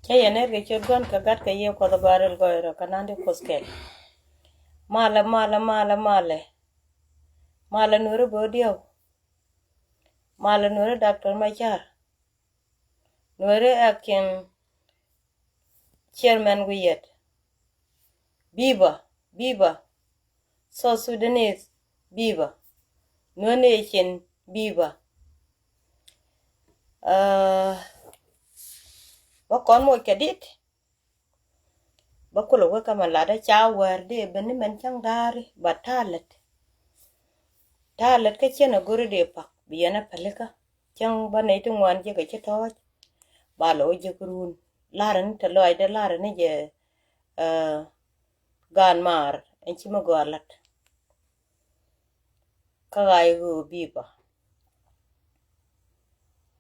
Chaya nerge churgan kagat ka ye ko barel goiro kanande koskel. Mala nuru bodio. Mala nuru Dr. Machar. Nuru akin chairman wiyet. Biba. So Sudanese Biba. Nation Biba. Bakon mo kadit. Bakulo weka malada cha werde beni men chang dari batalet. Talet ka chena guru de pak biyana palika. Chang ba naitu ngwan je ka chetoj. Balo je kurun. Laran te loy de laran je gan mar enchi magwalat. Kagay gu Biba.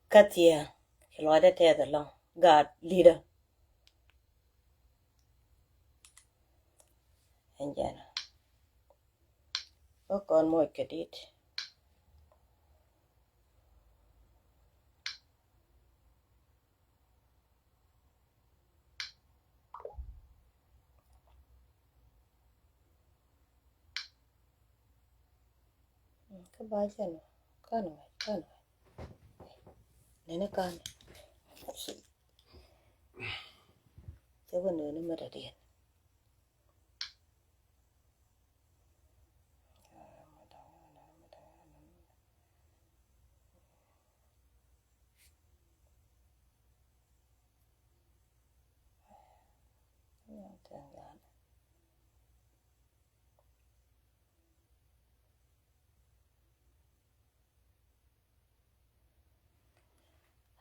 Katia kilwada te the long. God leader. Enjana. Bakon mo kadit. Kabajano. Kano. Nene kano. Chago nene maradian.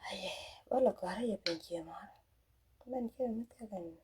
Aye, wala kara ya pinche mar. Man kira mitkagan.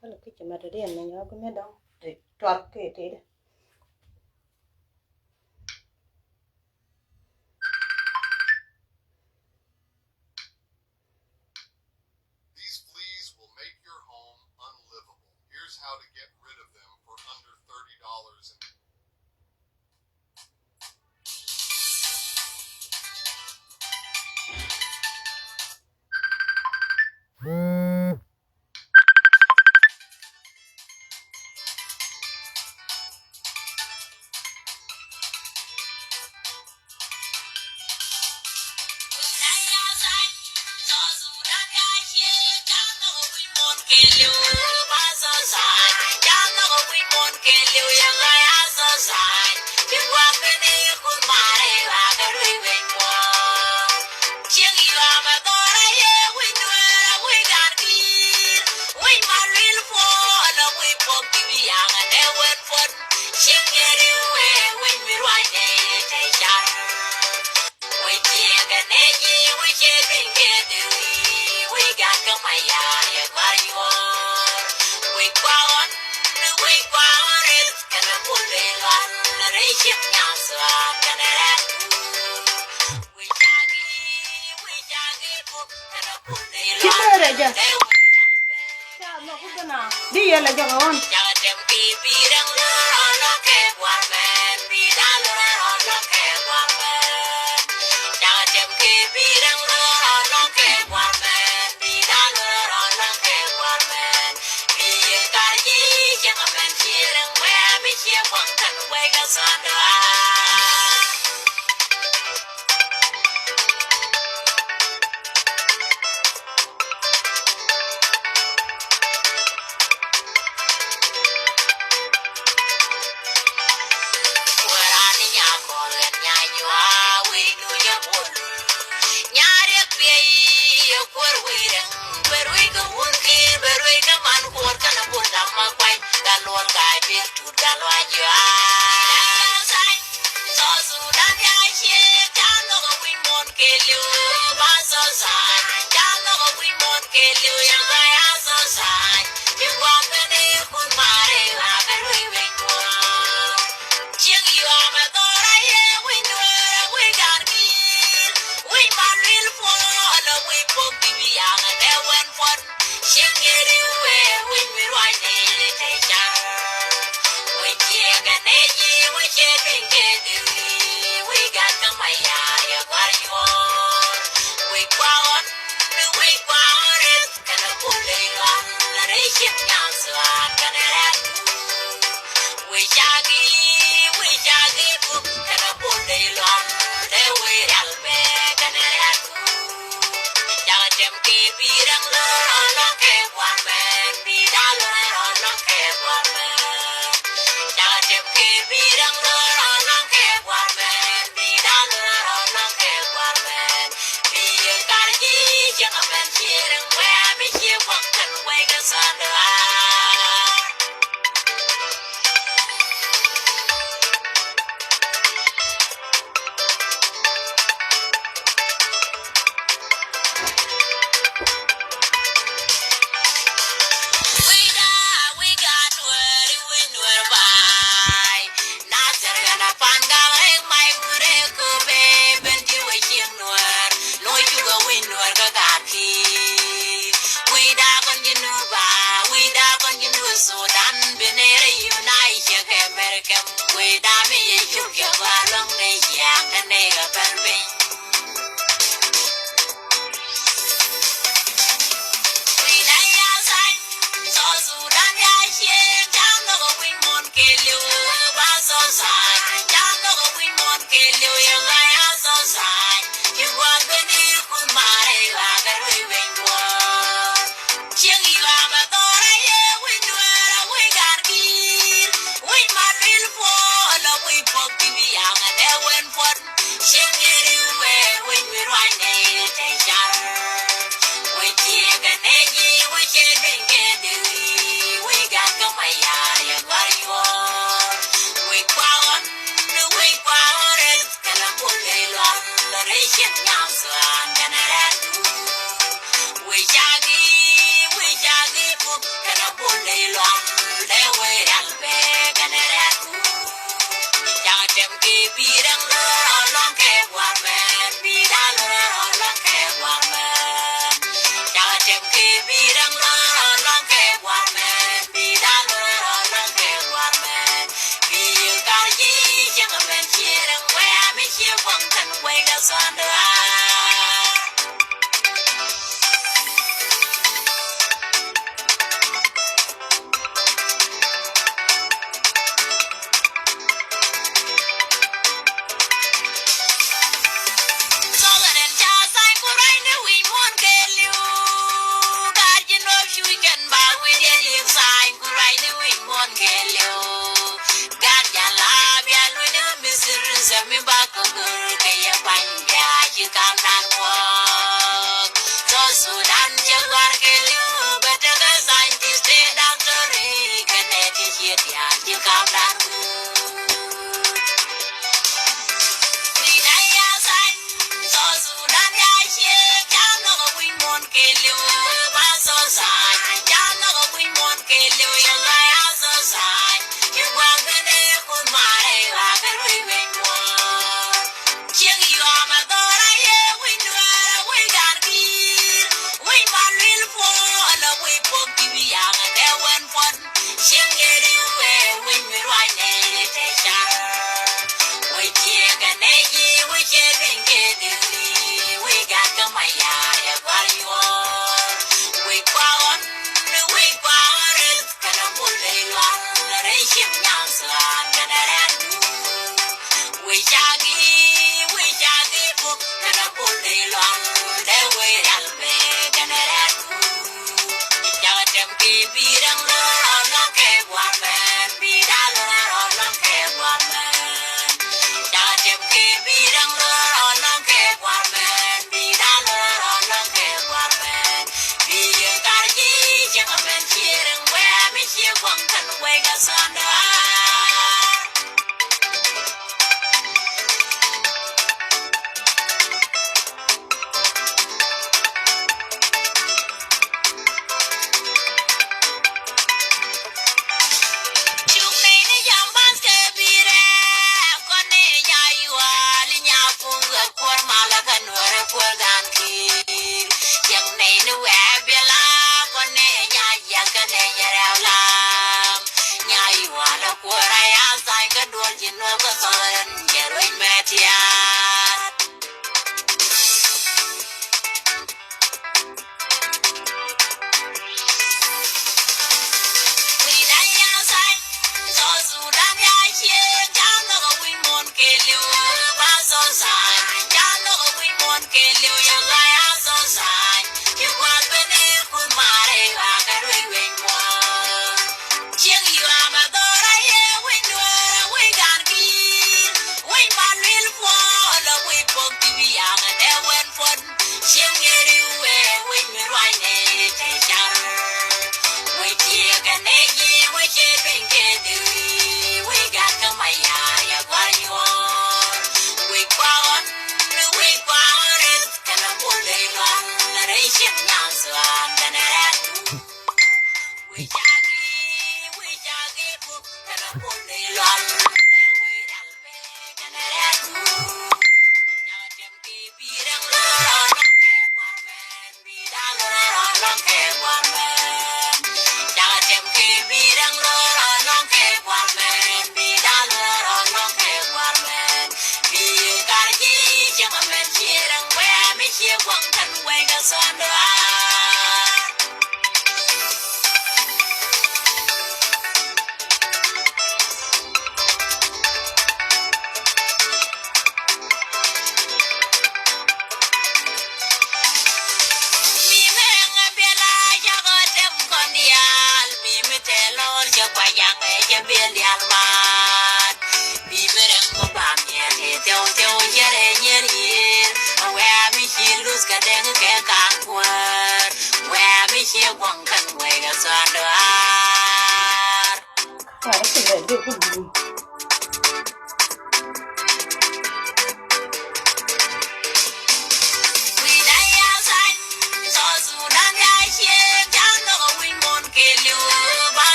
Kalau kita macam dia ni, aku ni dong, truck ke itu. These fleas will make your home unlivable. Here's how to get rid of them for under $30. Kita aja. Siapa aku kena? Dia lah jangan.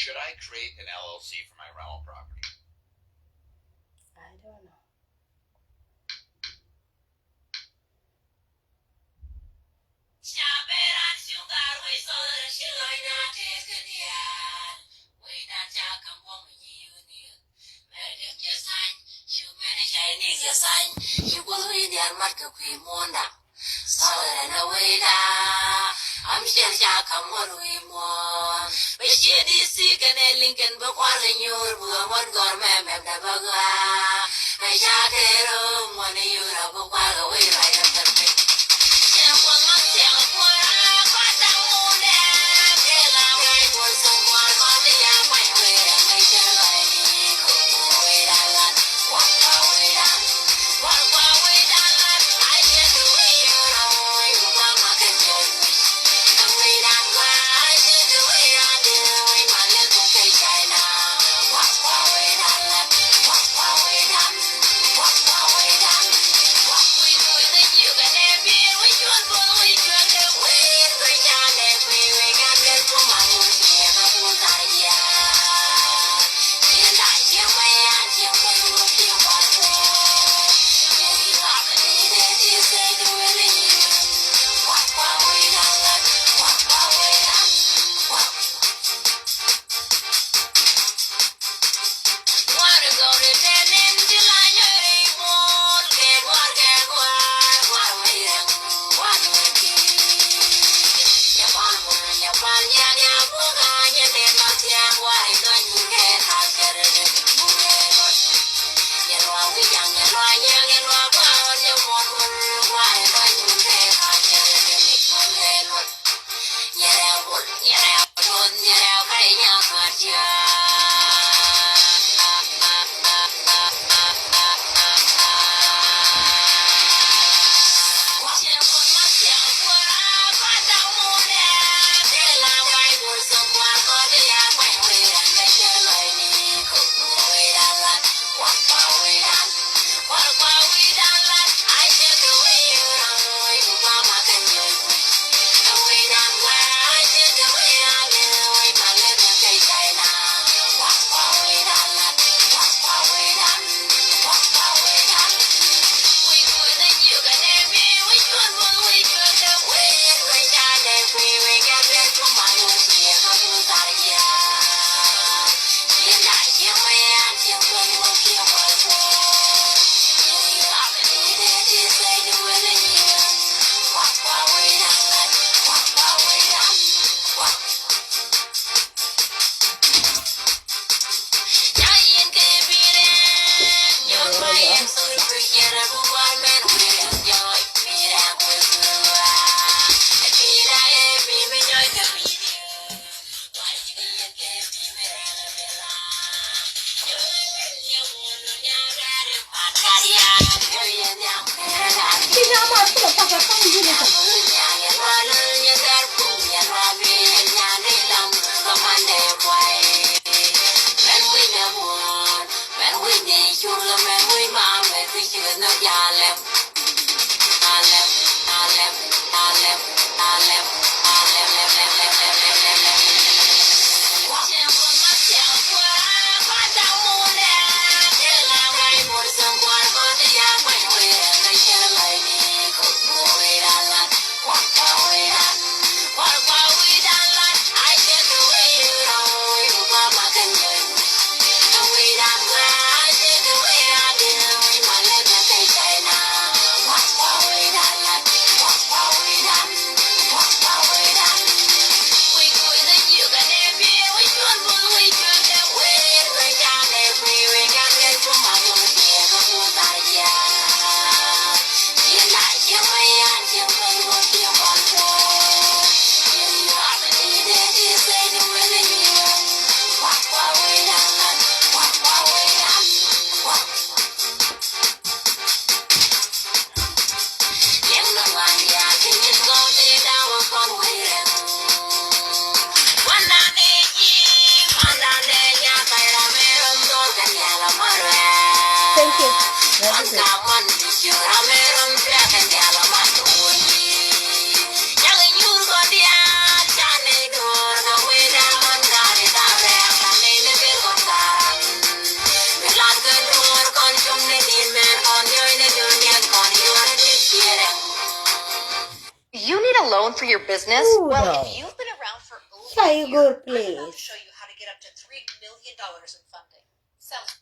Should I create an LLC for my rental property? I don't know. Come on, Thank you. Very good. You need a loan for your business? Ooh, Well, no. if you've been around for over Tiger, a year, I'm about please. to show you how to get up to $3 million in funding. Sounds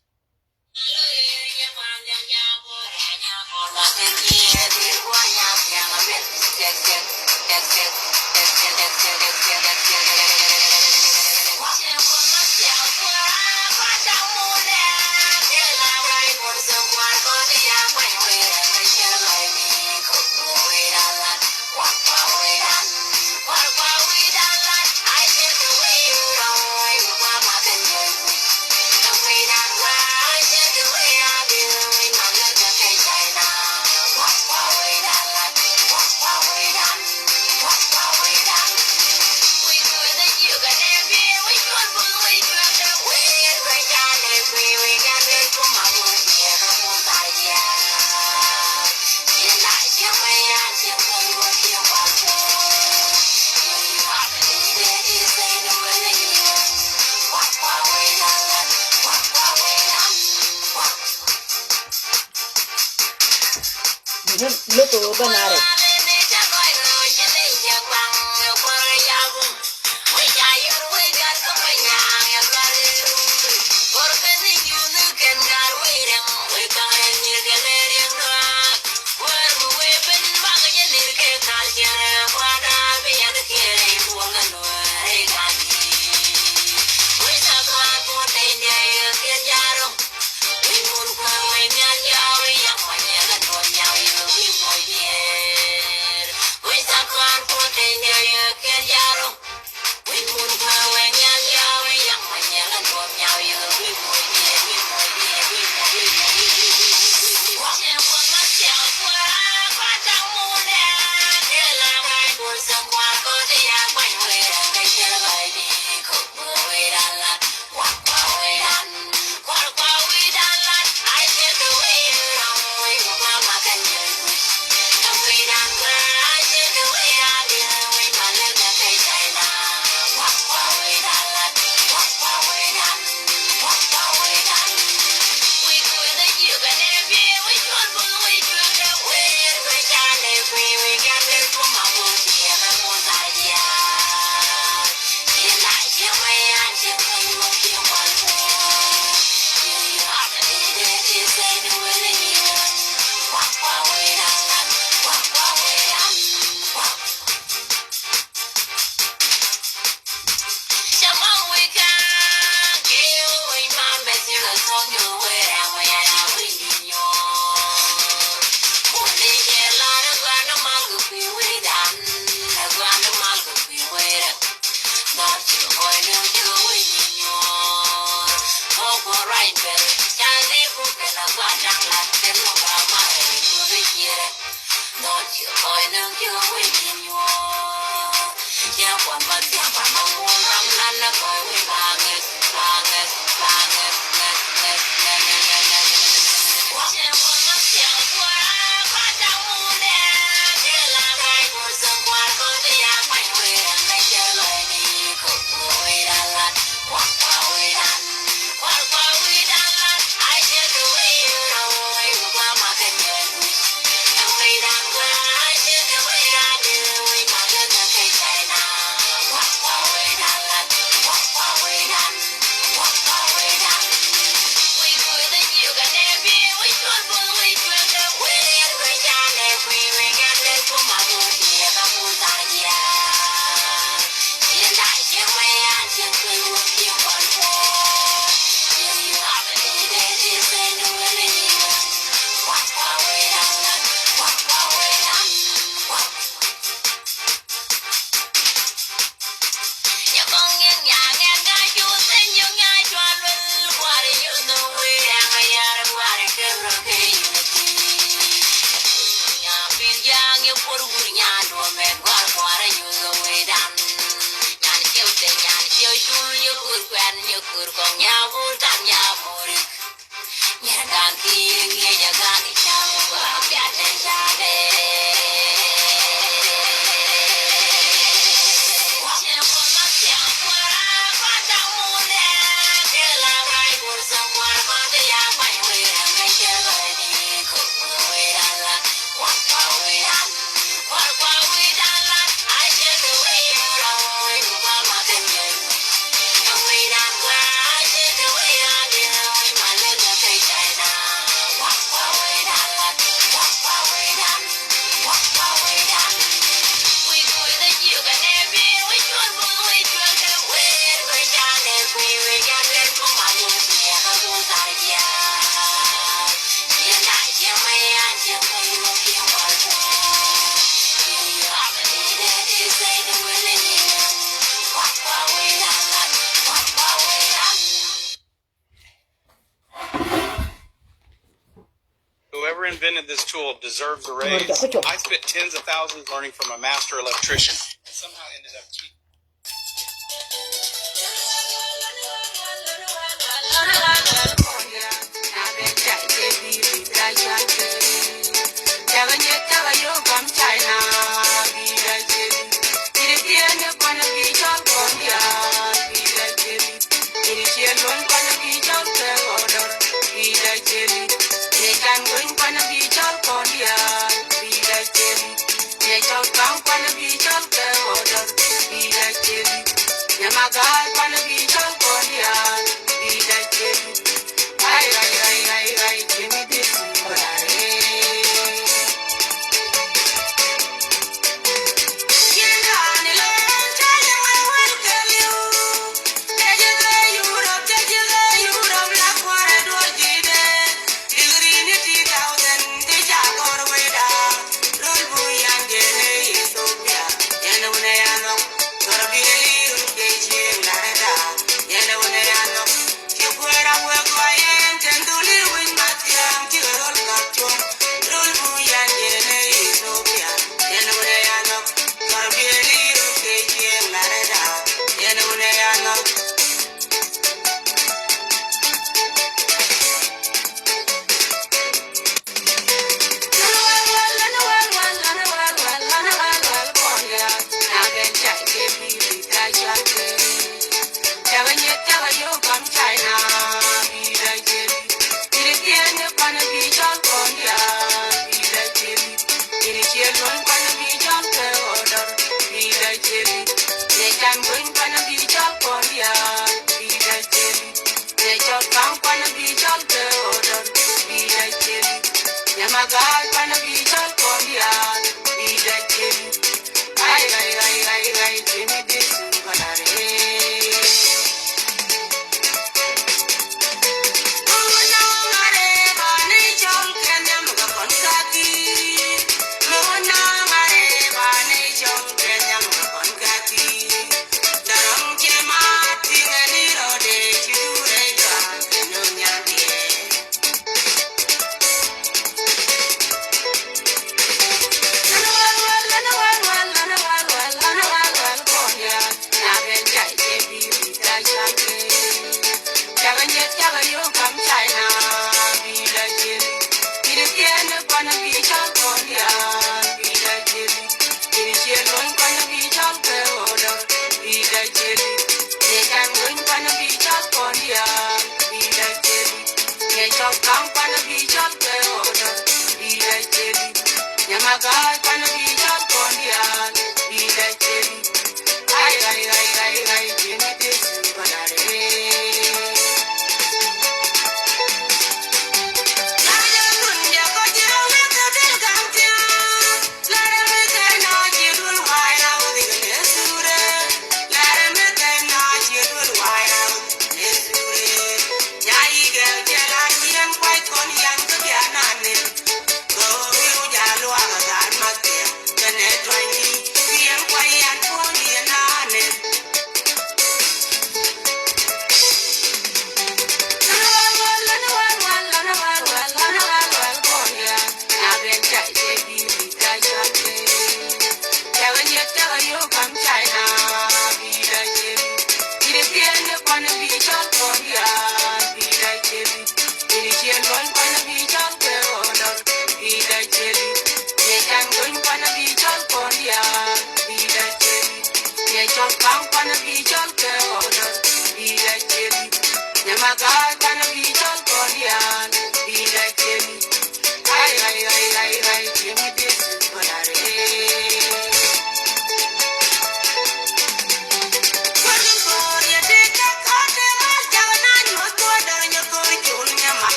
Look over at it. Whoever invented this tool deserves a raise. I spent tens of thousands learning from a master electrician. Somehow ended up cheap.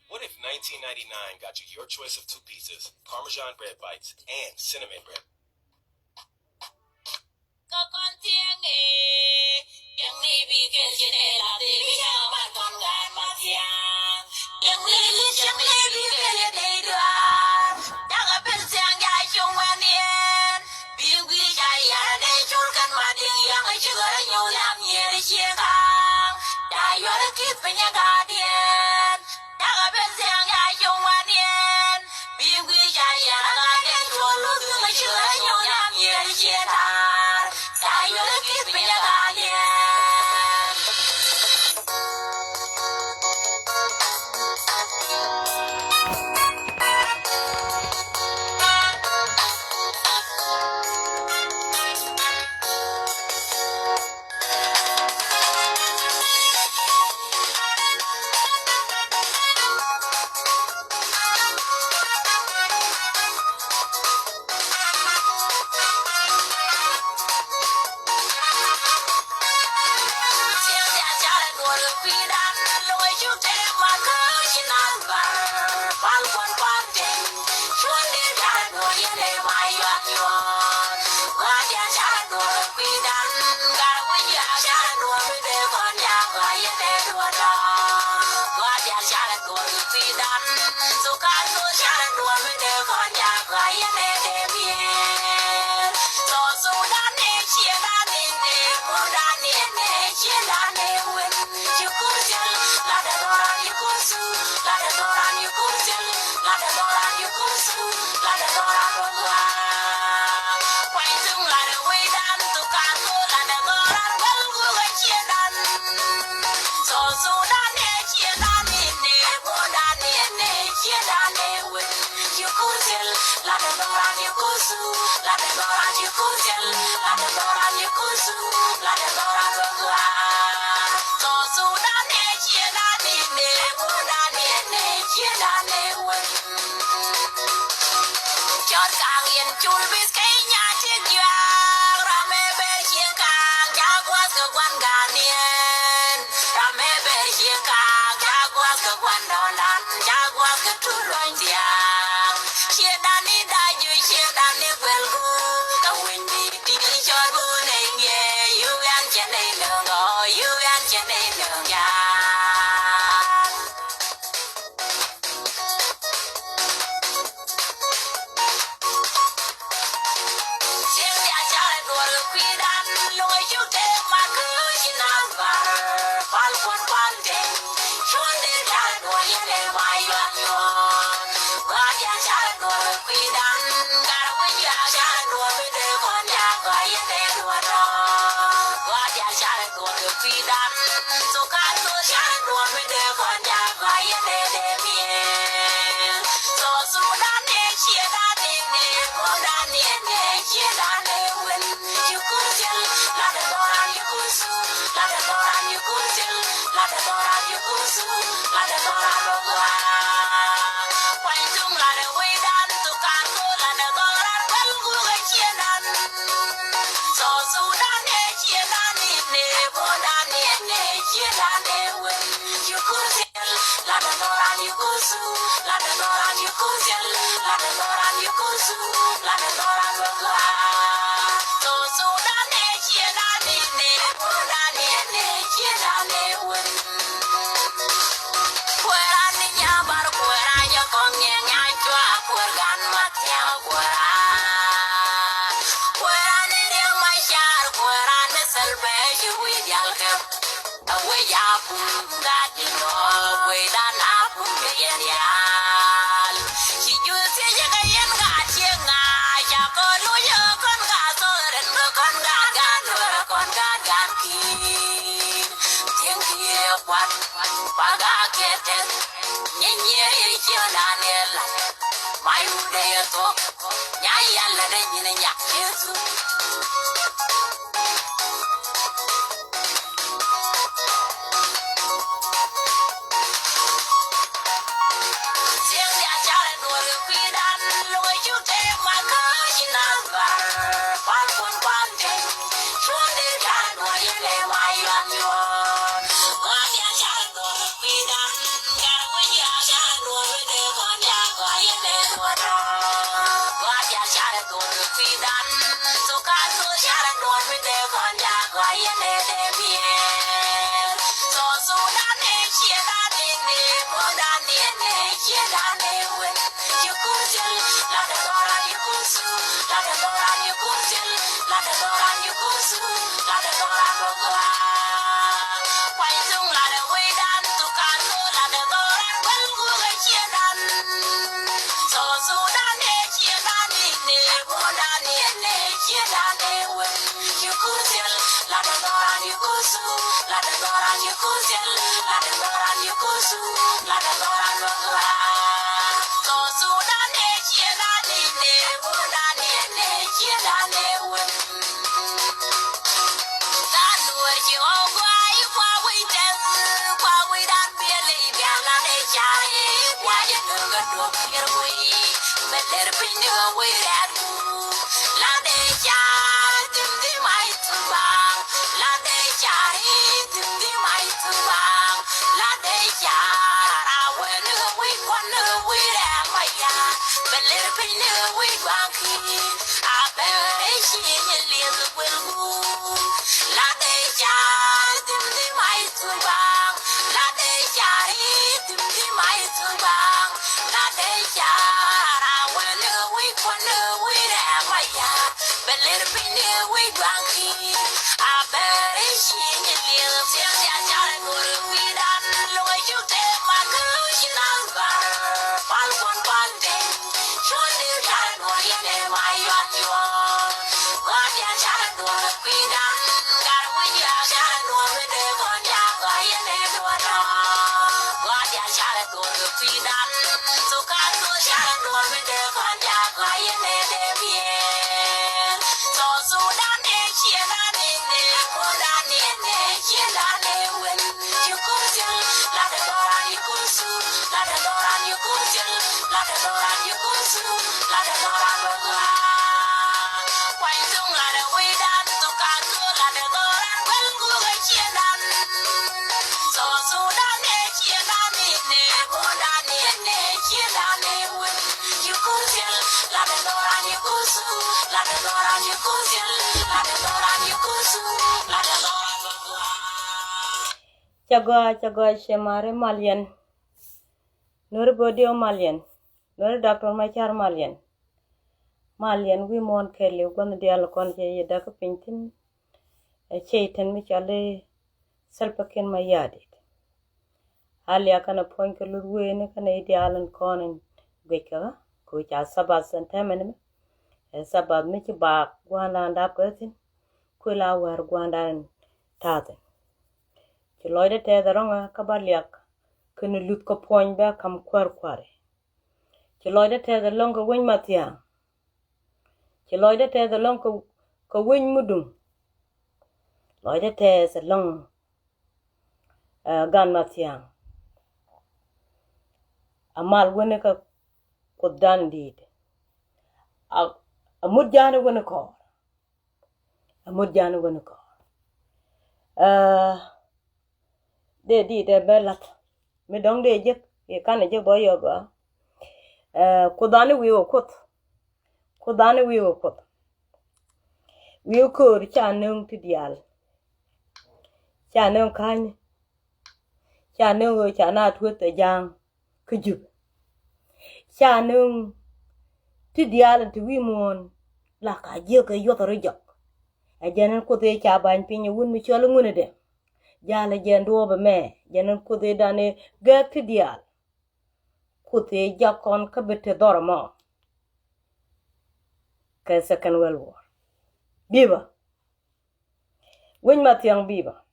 What if 1999 got you your choice of 2 pizzas, Parmesan bread bites, and cinnamon bread? Well, Chagua shemare Malian. Nuer bodio Malian. Nuer Dr. Machar Malian. Malian we mon kelly gon dial kon je dak pintin. Chaitan mi chale salpakin mayadi. Ali akana point lurwe ne kana idealan konin gweka ko cha sabab santamen sabab mi ci ba gwanda ndap gatin ko la war gwanda taten. Ci loyde te daronga kabaliak kene lut ko poñ ba kam kwar. Ci loyde te da longa weñ matia. Ci loyde te da longa ko weñ mudum. Loyde te sa long gan matia. Amal wene ka kudan did. Amud jana wene ko. Amud jana wene ko. De di de belat. Me dong de jek e kan je boyo ga. Kudani wiwo kut. Kudani wiwo kut. Wiwo ko cha nung ti dial. Cha nung kan. Cha nung cha na tuot te jang kujub. Cha nung ti dial ti wi mon la ka je ke yo to rejok. A janan ko te cha ban pinyo won mi cholo ngune de. Jala jendo be me jenen kude dane gati dial kude jakon kabete dormo ke Second World War biba wen matiang biba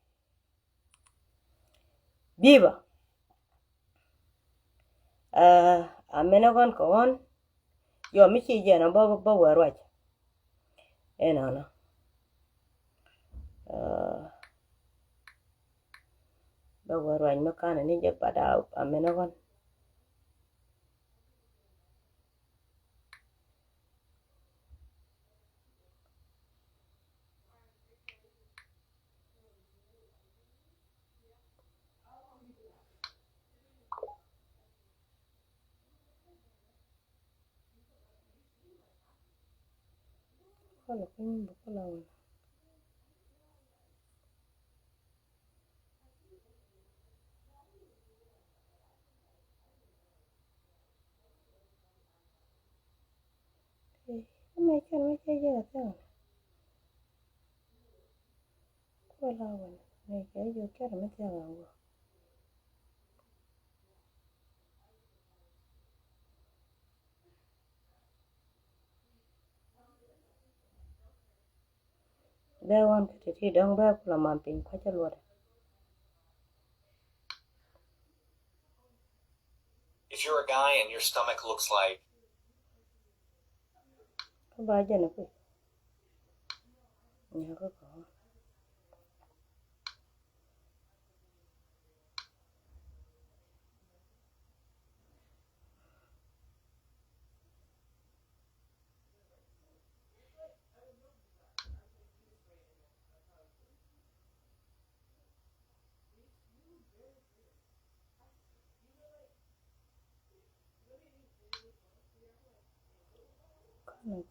amena gon ko on yo mi chi jena ba warwach enana ba warwach makana ni je pada amena gon kono kun bukola me che je ta kola wan me che yo kera me ta wango da wan ke ti dong ba kula man pin kwa chalwa If you're a guy and your stomach looks like ba jena ku nya ko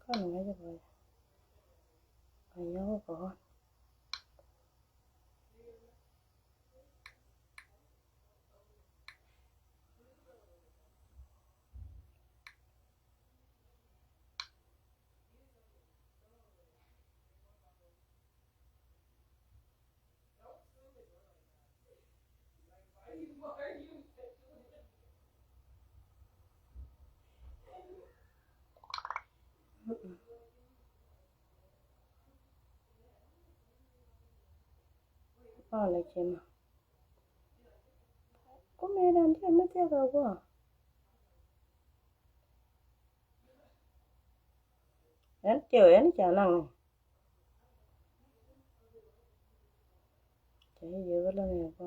kono me je ba nya ko ala chema come dan che me te ga kwa en cha nang che yo la me ko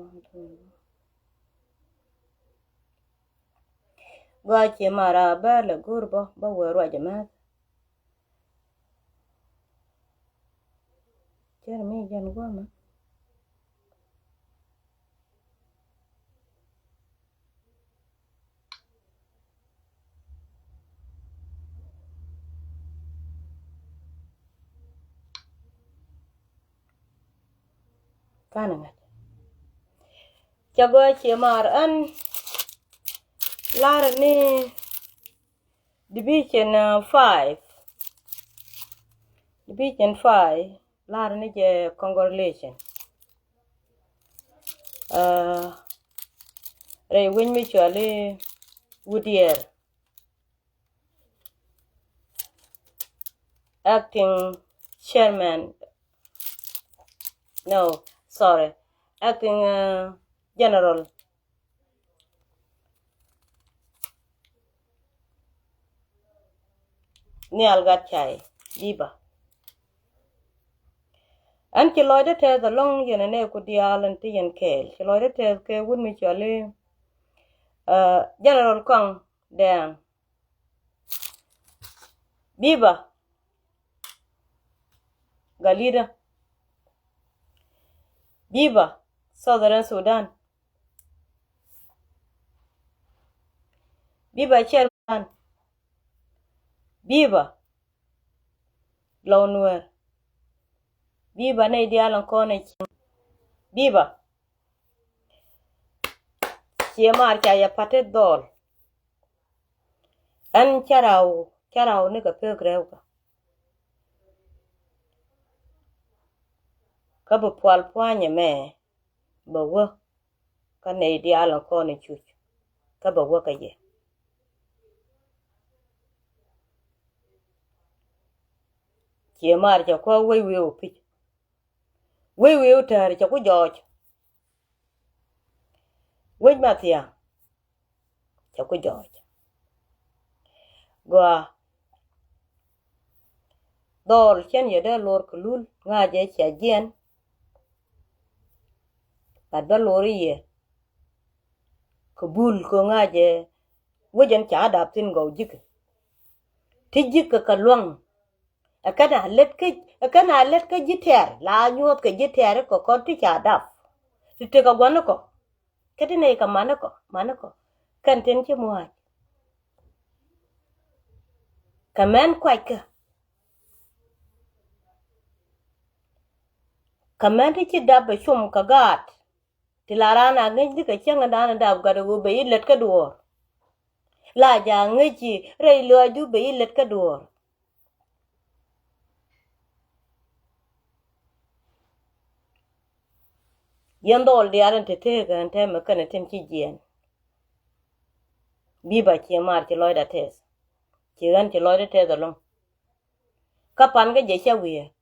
gwa che mara ba le gurbo ba wero jama cher mi jan gwa ma kana nga cha gwa che mar an lar ni division 5 lar ni je congratulation re win mi chale Woodier acting chairman no sorry acting general ni algat chai diba an ki loide te the long yene ne ku dialan ti yen kel ki loide te ke wun mi chale general kong dan biba galida biba southern Sudan biba chairman biba Nuer biba ne dialan kone biba chiemar cha ya pate dol an charau ni ka pegrew ka bu pwal pwanye me ba wo ka ne di ala ko ne chu ka ba wo ka ye che mar cha ko we o pi we o tar cha ku joj we ma tia cha ku joj go dol chen ye de lor kulul nga je cha jen ka da lor ye kubul ko nga je wajen cha da tin go jik ti jik ka luang akana let ka jiter la nyot ka jiter ko ti cha da ti te ka gwan ko kati ne ka manako kan ten che mo ka men kwa ka men ti da ba shum ka gat ti la rana ngi ka chenga dana da ga do be let ka duor la ja ngi chi rei lo du be let ka duor yandol di aran te ga ante ma kana tem chi jien bi ba chi mar chi loida tes chi ran chi loida te da long ka pan ga je cha wi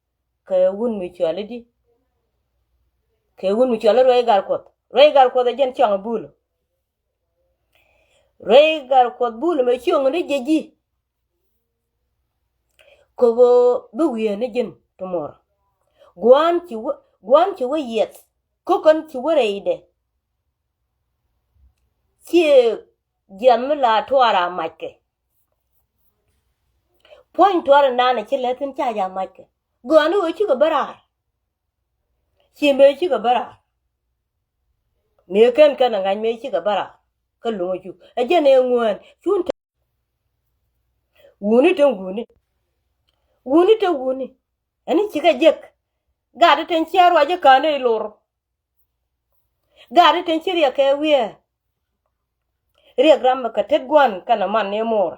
ka wun mi chwale di ke wun mi chwale roi gar ko da jen chang bul roi gar ko bul me chung ri je ji ko go bu wi ne jen tomor gwan chi wo yet ko kan chi wo reide chi jam la twara makke point twara nana chi letin cha ja makke gwan wo chi go barar chi me chi go barar me kan ngan me chi go barar ka lo ju a je ne ngwan chun wuni te wuni ani chi ga jek ga de ten chiarwa je ka ne lor ga de ten chiria ke wie ria gram ka tet gwan kana man ne mor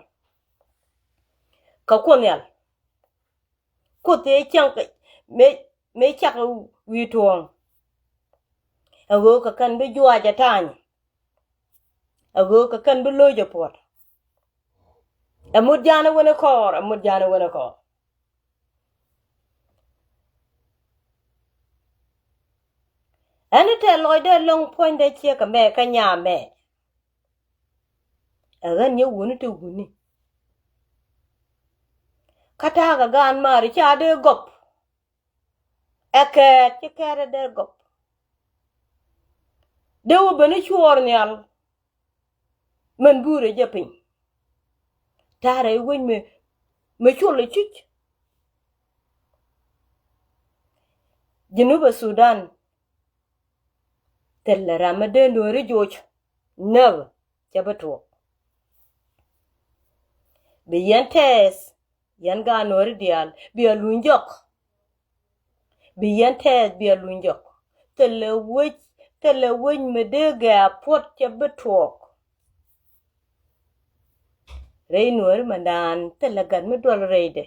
ka konyal ko te chang me chak wi tuong ago ka kan be jwa ja tany ago ka kan be lo ja pot amud jana wona kor ani te loy de long point de che ka me ka nya me agan ye wuni te wuni kata ga gan mari cha de gop eke che kere de gop de wo bene chuor nyal men bure je pin tare wen me chule chich Junuba Sudan tella ramadan dori joj nev chabato be yantes yan ga nori dial bi alunjok bi yantes bi alunjok tella wen medega pot chabato rei nori mandan tella gan me dol reide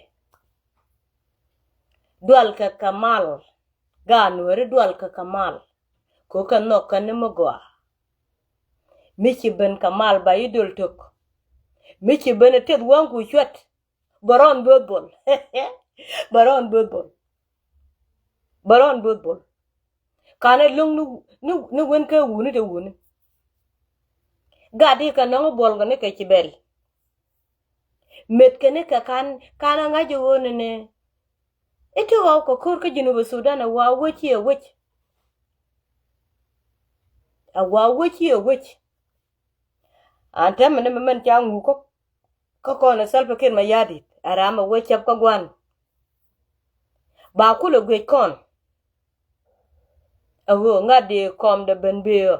dwal ka kamal ga nori dwal ka kamal ko kan no kan mo gwa michi ben kamal ba idol tok michi ben tet wangu chwet baron bodbol baron bodbol kana lung nu wen ka wuni de wuni gadi ka no bol ga ne ka chibel met kene ka kana ngaje woni ne ito wa ko kor ka Junuba Sudan wa wuci anta men cha ngu ko na salpa ken ma yadi arama wuci ko gwan ba ku le gwe kon awo ngade kom de benbeo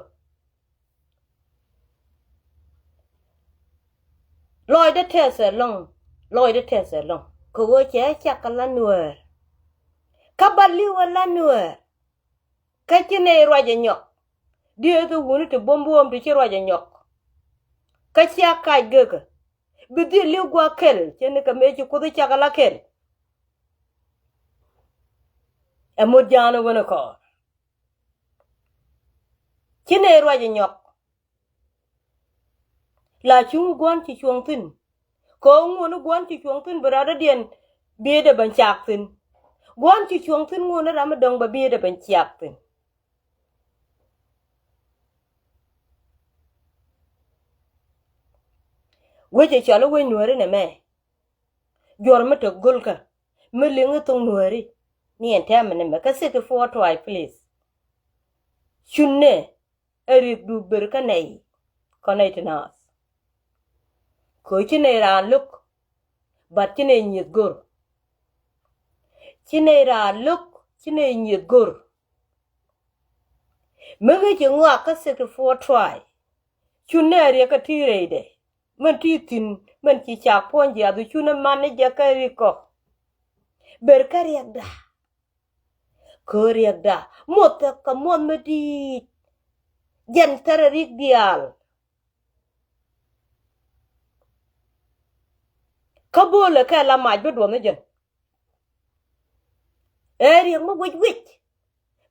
loy de tese long ko wo che chakala Nuer ka bali wala Nuer ka chine roje nyok die to woni te bombo te chi roje nyok ka chia ka gege bidi li gwa kel chene ka mechi kudu chakala kel amod jana wona ko chine roje nyok la chung gwan chi chuang tin ko ngunu gwan chi chuang tin brada dien biede ban chak tin gwan chi chuang tin ngunu ram dong ba biede ban chak tin weje chalo we Nuer ne me jor me to golka me linga tong Nuer ni enta me ka sit for try please chunne erik du berka nei konait nas ko chine ra look but chine nyit gor chine ra look chine nyit gor mege chingwa ka sit for try chunne ri ka tire de man titin man chi cha ponji adu chunne man ja ka riko berka riagda ko riagda mota ka mon medi jen tararik dial kabole ka la maj be do ne jen eri mo wit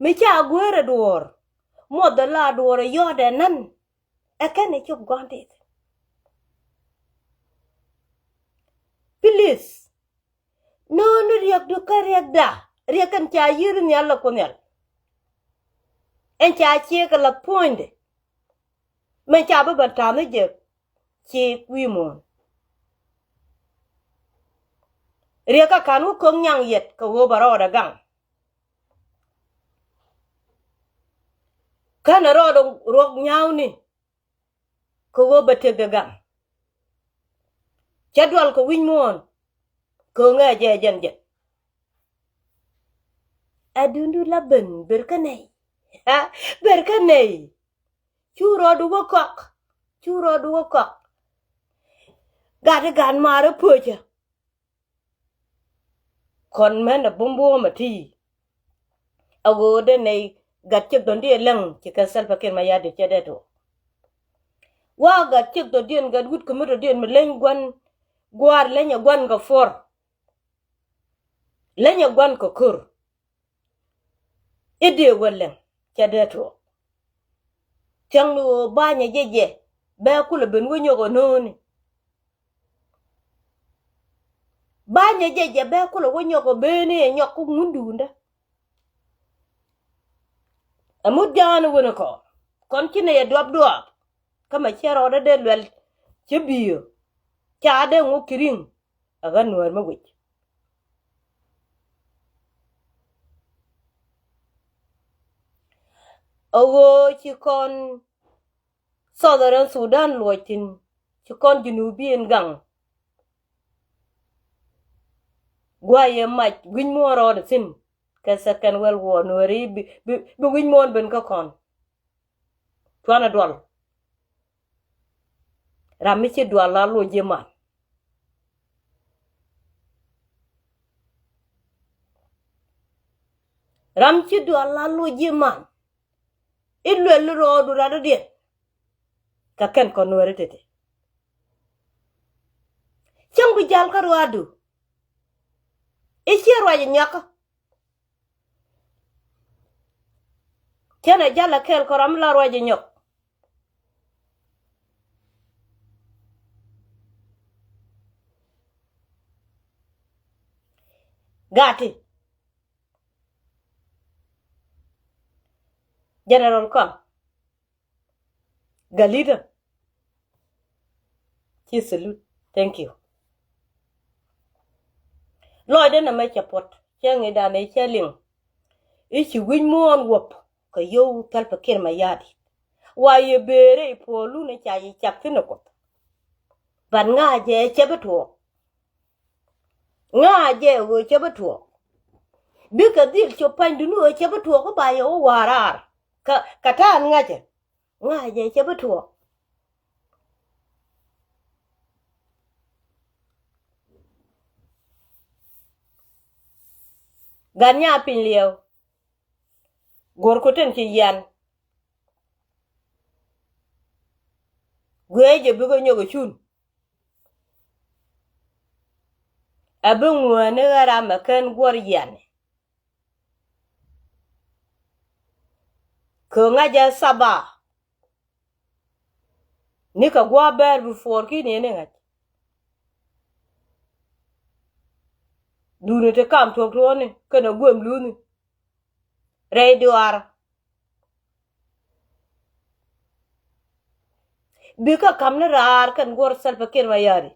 mi cha gwere dor moda la dor yode nan akane chop gonde please no riak do ka riagda riakan cha yir ni alla konel en cha che ka la poinde men cha ba ta ne je che kwimo riaka kanu kong nyang yet ka wo baro da gang kana ro rok nyaw ni ko wo bate ga gang jadwal ko winmon ko nga je jen je adundu laben berkanai ha berkanai churo du kok gade gan mare poja kon men bombo mati ago de nei gatche dondi lang ci ka sal pakir ma yade ci deto wa gatche do dien gad gut ko mo dien me len gwan gwar lenya gwan ga for lenya gwan ko kur ide walen ci deto tangno banya jeje ba kula ben wonyo go noni banya jeje ba kula wonyo go bene nyoku mundunda amudan wono ko kon kine ya dob kama chero de lwel chibiyo chade ngukiring aga Nuer magwich owo chikon Southern Sudan loitin chikon junubien gang gwaye mach winmoro de sin ka second world war Nueri bi winmon ben ka kon tuana dwal ramichi dwal la lo jema ramchi dwal la lo jema ilwe ro du rado de ka ken kon Nueri tete changu jal ka rwadu ichero ya nyaka kena jala kel koram la roje nyok gati General Kom Galida chi salute thank you Lloyd na me chapot chengi da ne cheling ichi winmon wop ka yo talpa kirma yadi waye bere polu ne chayi chaktina ko ban nga je chebeto nga je wo chebeto bika dil chopandu no chebeto ko bayo warar ka tan nga je chebeto ganya pinliyo gor ko ten ci yan gweje bugo nyogo chun abun wane gara makan gor yan ko ngaja saba ni ka gwa ber before ki ne ne ngach dune te kam tok to ne kana gwem luni radio ara bika kam ne rar kan gor sal pakir ma yari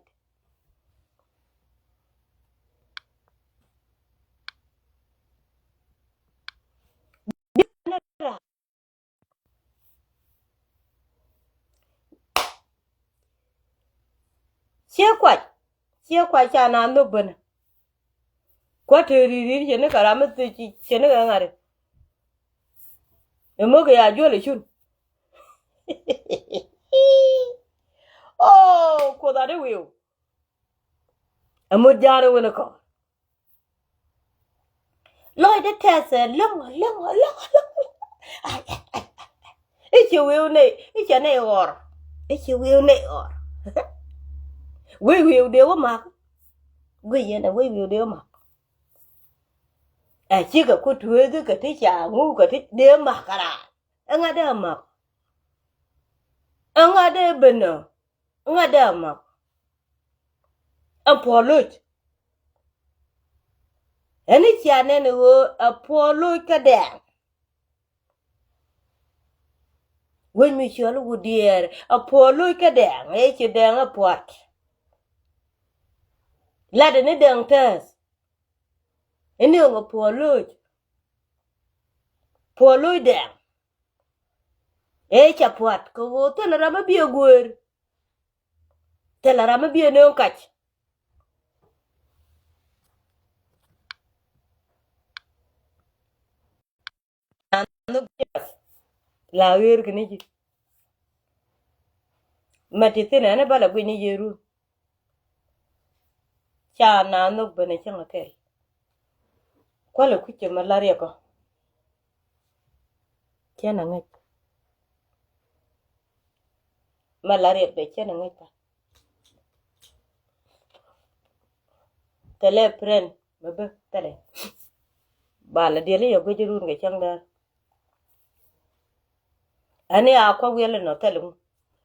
che kwa cha na no bana kwa te ri je ne kara ma te chi che ne ga ngare e mo ga ya jo le chun oh ko da de wiu amo jare wona ko loy de tese long ichi wiu ne ichi ne or ichi wiu ne or we wiu de wo ma we ye na we wiu de wo ma a chi ga ku tuwe de ka ti cha ngu ka ti de ma kara nga de ma nga de beno nga de ma apology any chane ne wo apology ka de when mi cholo wudier apology ka de e chi de nga pot la de ne de tes eni ngo apology de e cha pot ko wo te la ma bi gwer te la ma bi ne kach la wer kini ji matitina ne bala gwini yeru cha na no bene changa ke kwale kuche malaria ko chena ngai malaria be chena ngai ta tele pren bebe tele bala dele yo gejuru nge changa ani akwa wele no tele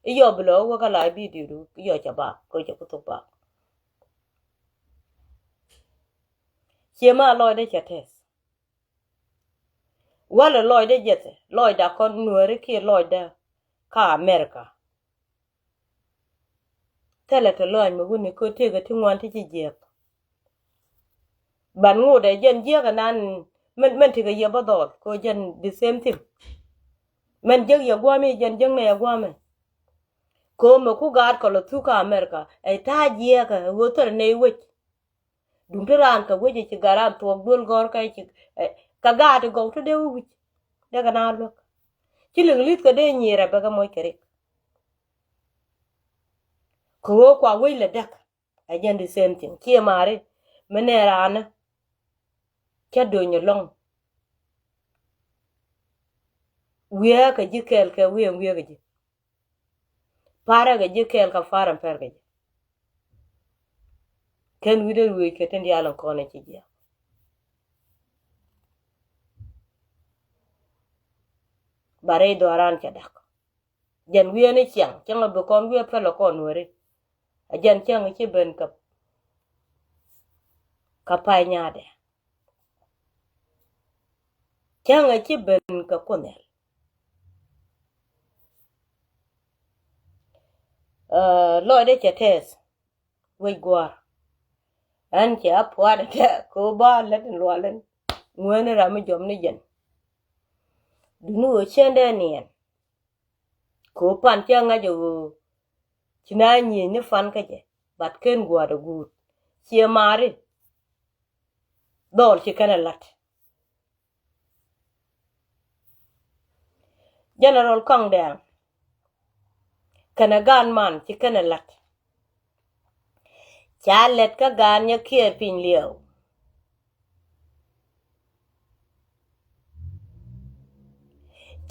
iyo blo wo kala bi diru iyo chaba ko je kutuba chema lo de chates wala lo de jete lo da kon nuere ki lo da ka America tele to lo mi guni ko te ga tingwan ti je ban ngode jen je ga nan men ti ga ye bodol ko jen the same thing men je ye gwami jen ne ye gwami ko mo ku gar ko lo tu ka America e ta je ga wotor ne wech dumperan ka weje ci garan to gol gor kay ci ka gaade go to de wu daga na lo ci lit ka de nyira ba ga moy kere ko kwa wele dak a jen the same thing ki mare menerana ka do ny long wiya ka jikel ka wiya ga ji para ga jikel ka faran per ga ji ken wider wi ke ten yalan ko ne ci ji bare do aran ka dak jen wiya ne chang be kon wiya pelo kon wore a jen chang ci ben ka pa nyaade chang ci ben ka konel lo de chates we gwar an ci apwada ta ko ba latin lwalen ngwene ra mi jom ni jen dunu o chende nien ko pan changa jo china nyi ni fan ka je bat ken gwada gut ci mari dol ci kana lat general kong den kana gan man ci kana lat chalet ka gan ya kie pin lieu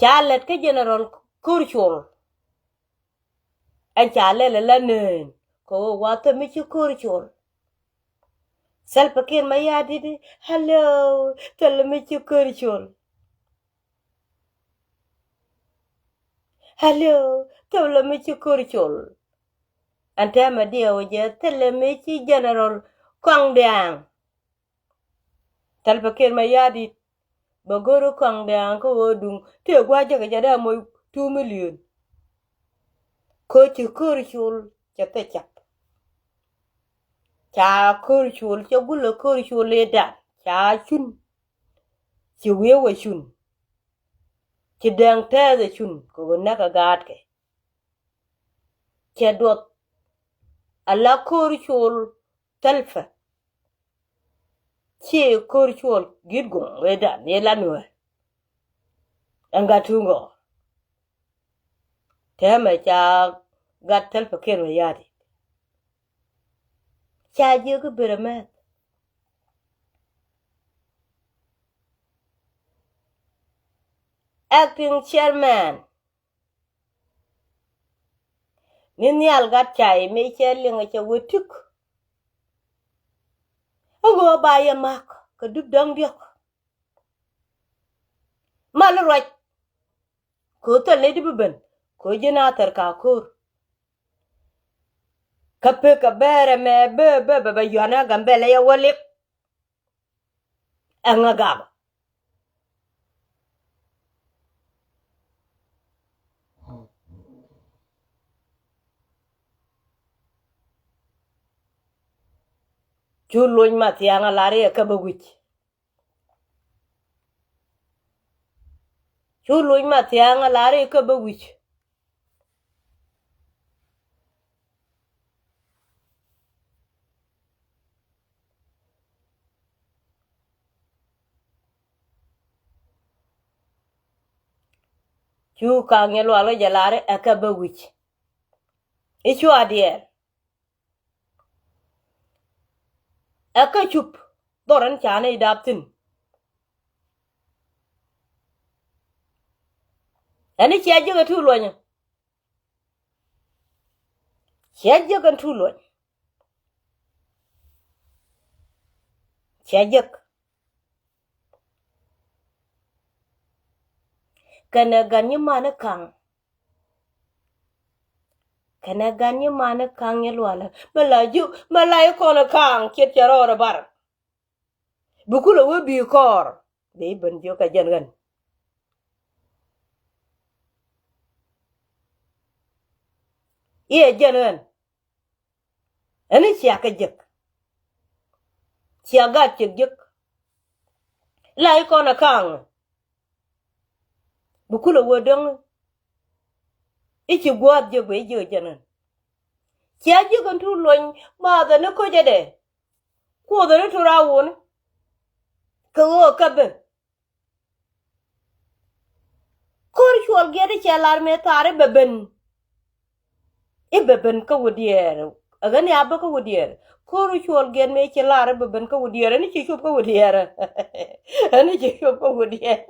chalet ka general kurchul an chalele lanen ko wata mi ci kurchul sel pakir ma yadi di hello tel mi ci kurchul hello tawla mi ci kurchul anta ma dia waje tele mi ci general kongdiang talba ker ma yadi bagoro kongdiang ko wodung te gwaje ga jada mo 2 million ko ci kurchul ca te cha kurchul ca gulo kurchul leda cha chun ci wewa chun ci dang teze chun ko naka gat ke ca dot ala kurchul talfa ci kurchul gidgo leda ne lanwa anga tungo tema cha gat talfa ken yadi cha je ko berama acting chairman Ninial gat chai me chelling cha wutuk. Ogo baya mak ka duk dang diok. Mal right. Ko to lady buben. Ko jina ter ka kur. Kape ka bere me be yana gambele ya walik. Angagaba. Chuloy mat yanga lare ka bawich. Chuloy mat yanga lare ka bawich. Chu kangelo alo jalare ka bawich. Ichu adier. Aka chup. Doran chane idaptin. Ani chiaje ga tulonya. Chiaje ga tulonya. Chiaje. Kana ganyi mana kang. Kana ganyi mana kang yelwala. Malaju kona kang kiet charora bar. Bukula webi kor. Be ben jo ka jangan. Iya jangan. Ani siaka jek. Siaga jek. Lai kona kang. Bukula wedong. Ichi guat jo be jo jangan. Siaje kan tu loin ma da ne ko jade. Ko da ne turawon. Ko kabe. Kor chwal gede chalar me tare beben. Beben ka wudier. Agani abba ka wudier. Kor chwal gede me chalar beben ka wudier. Ani chi chup ka wudier. Ani chi chup ka wudier.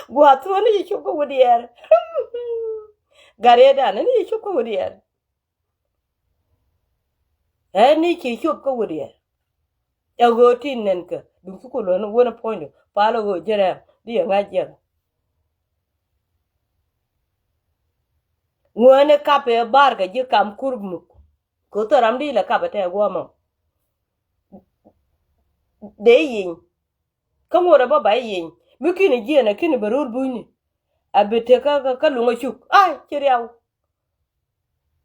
Guatu ani chi chup ka wudier. Gareda ani chi chup ka wudier. Ani chi chup ka wudier. Ago tin nenka. Dum su ko lo no wona point. Palo go jere. Dia ngajer. Ngwane kape barga je kam kurbmu ko to ramdi la kape te goma de yin kamora baba yin mikini je na kini barur buni abete ka lunga chuk ai chiriaw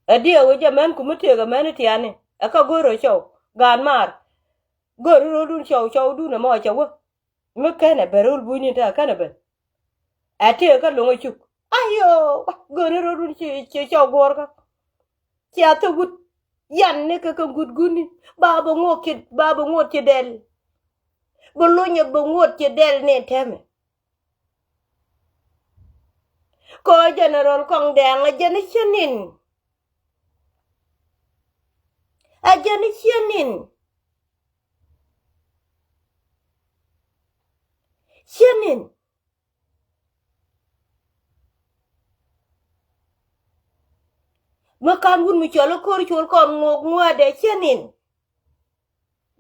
adia wo jamen ku mutega meniti ane aka goro show gan mar goro dun show du na mo chawo mikene barur buni ta kana ben ate ka lunga chuk ayo goro dun che gorka chia to gut yan ne ka gut guni baba ngot ke del bolonya ba ngot ke del ne teme ko general kong dang a jeni chenin makan gun mi cholo kor chol kon ngok ngwade chenin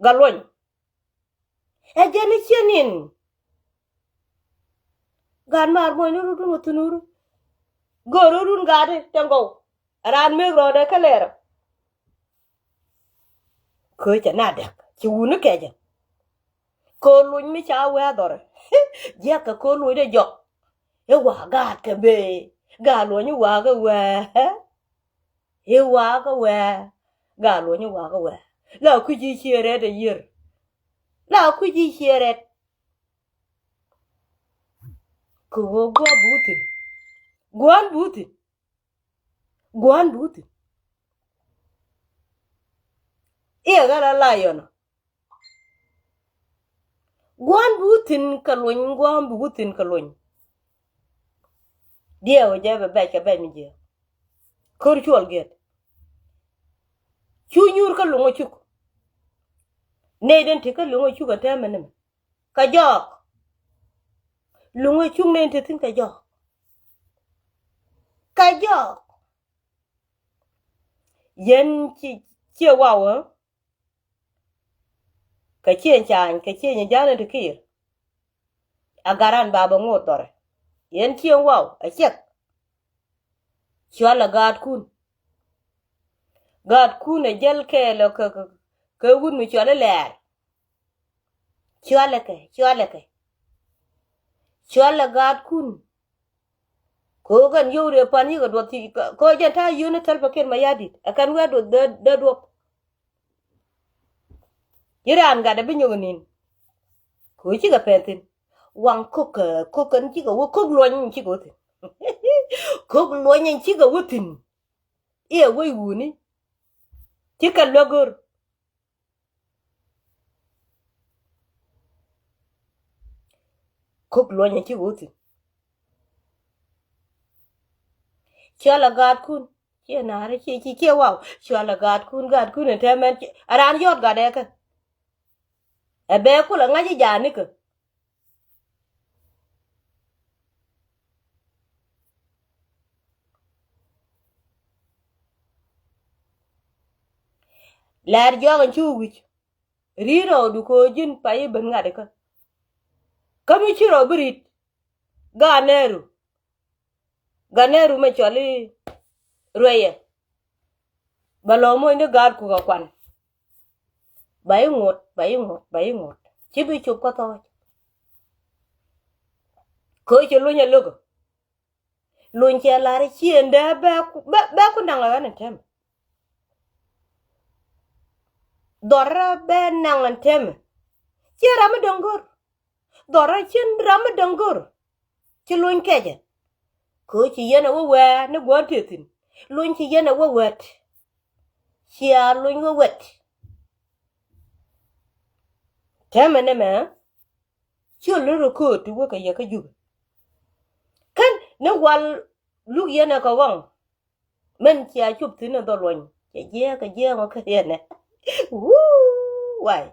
galon a jeni chenin gan mar mo no rudun otunuru go run gade tango ran me ro da kalera ko cha na da chi wunu ke ja ko luñ mi cha we dor ya ka ko lu de jo e wa ga ke be ga lu ni wa ga we e wa ga we ga lu ni wa ga we la ku ji chere de yer la ku ji chere ko go butin gwan butin gwan butin e ga la yo no gwan butin ka luñ gwan butin ka luñ dia o je be ka be mi je kor chol get chu nyur ka lungo chuk ne den te ka lungo chuk ta men ka jok lungo chuk ne te tin ka jok yen chi wa wa ka chien chan ka chien jana te kir agaran baba ngotor yen chien wa a chek chwala gad kun e jel ke lo ka wun mi chwala ler chwala gad kun ko gan yore pani ga doti ko janta yune tel paket mayadi akan we do de do yiran ga da binyonin ko chi ga pentin wang ko kan chi ga wo ko loñ chi go tin ko loñ chi ga wutin e we wuni chi ka logor ko loñ chi wutin chala gad kun chi na re chi wow chala gad kun te men aran yot ga de ka e be ku la ngaji jani ka lar jogan chu wich riro du ko jin pai ben ngade ka kami chiro brit ganeru me chali roye balomo inde gar ku ga kwan bai ngot chibi chup ko to ko che lunya lugo lun che lare chiende be ku ndanga ne tem dora be nangan tem che ram dongor dora chen ram dongor che lun keje ko chi yena wo we ne gwan tetin lun chi yena wo wet chia lun wo wet tem ne me chu lu ko tu wo ka ye ka ju kan ne wal lu yena ka wang men chia chup tin do lun che je ngo ka yene wai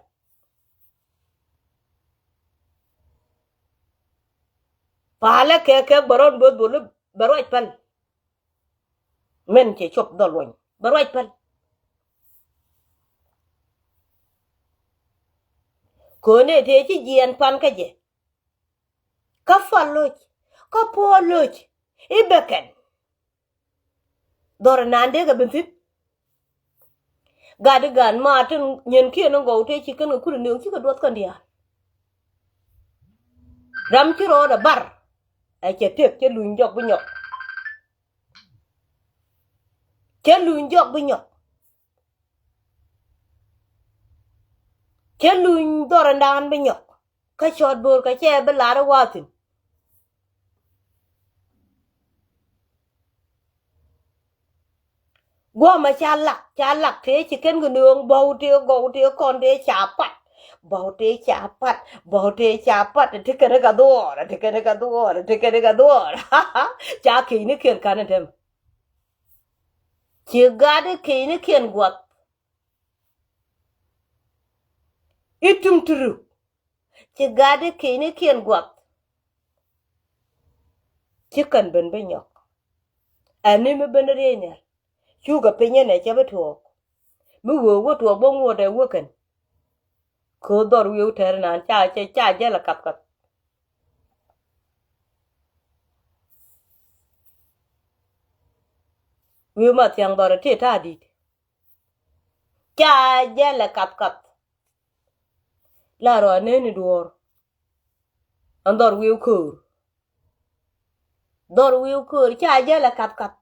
pala ke baron bod bolu barwaj pal men che chop do lun barwaj pal ko ne te chi jien pan ka je ka falloch ka poloch ibeken dor nande ga bintit gadi gan matin nyen ki no go te chi kan ku ne chi ka dot kan dia ram chi ro da bar a che tek che luñ jok bu nyok che luñ jok bu nyok che luñ dor ndan bu nyok ka chot bor ka che be la ra watin gwa ma cha lak te chi ken gu nương bầu te con te cha pat bầu te cha pat te ken ga dor cha ki ni ken kan dem chi ga de ki ni ken gwat itum turu chi ga de ki ni ken gwat chi kan ben be nyok ani me ben re ne chu ga pe ne cha be thuok mu wo thuok bo ngo de wo ken ko dor wi ter nan cha je la kap wi ma tiang dor te ta di cha je la kap kap la ro ne ni dor andor wi kur cha je la kap kap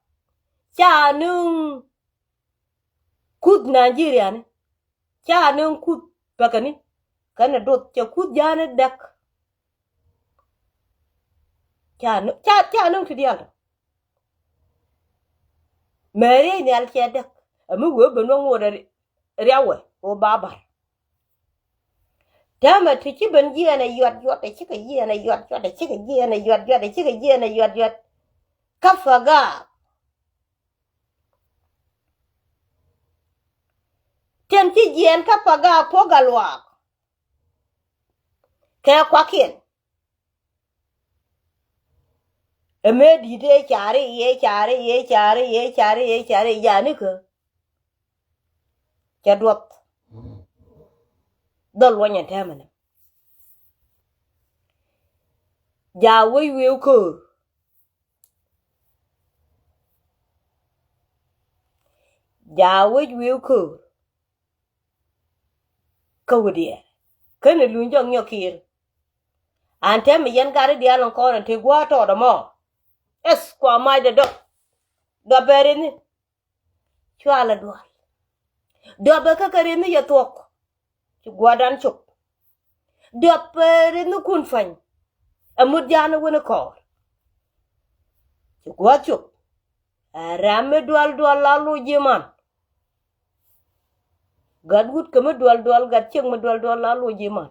cha nung kud Nigeria ne cha nung kud pakani kana dot cha kud jane dak cha nung ti dial mere ni al cha dak amu wo beno ngore riawe o babar dama ti ci ben ji na yot ci ka ji na yot ci ka ji na yot ci ka ji na yot kafaga tem ci jien kafaga pogalwa ka kwakin eme di de ye chare ya ni ko cha duot dol wonya tamana ja wi ko kawdia kana lunjong nyokir ante mi yen gari dia lon ko te gwa to do mo es kwa mai de do berini chwala do be ka karini ya tok ci gwadan chuk do perini kun fan amud jana wona ko ci gwa chuk rame dual la lu jiman gadgut kama dual gad cheng ma dual la lu jiman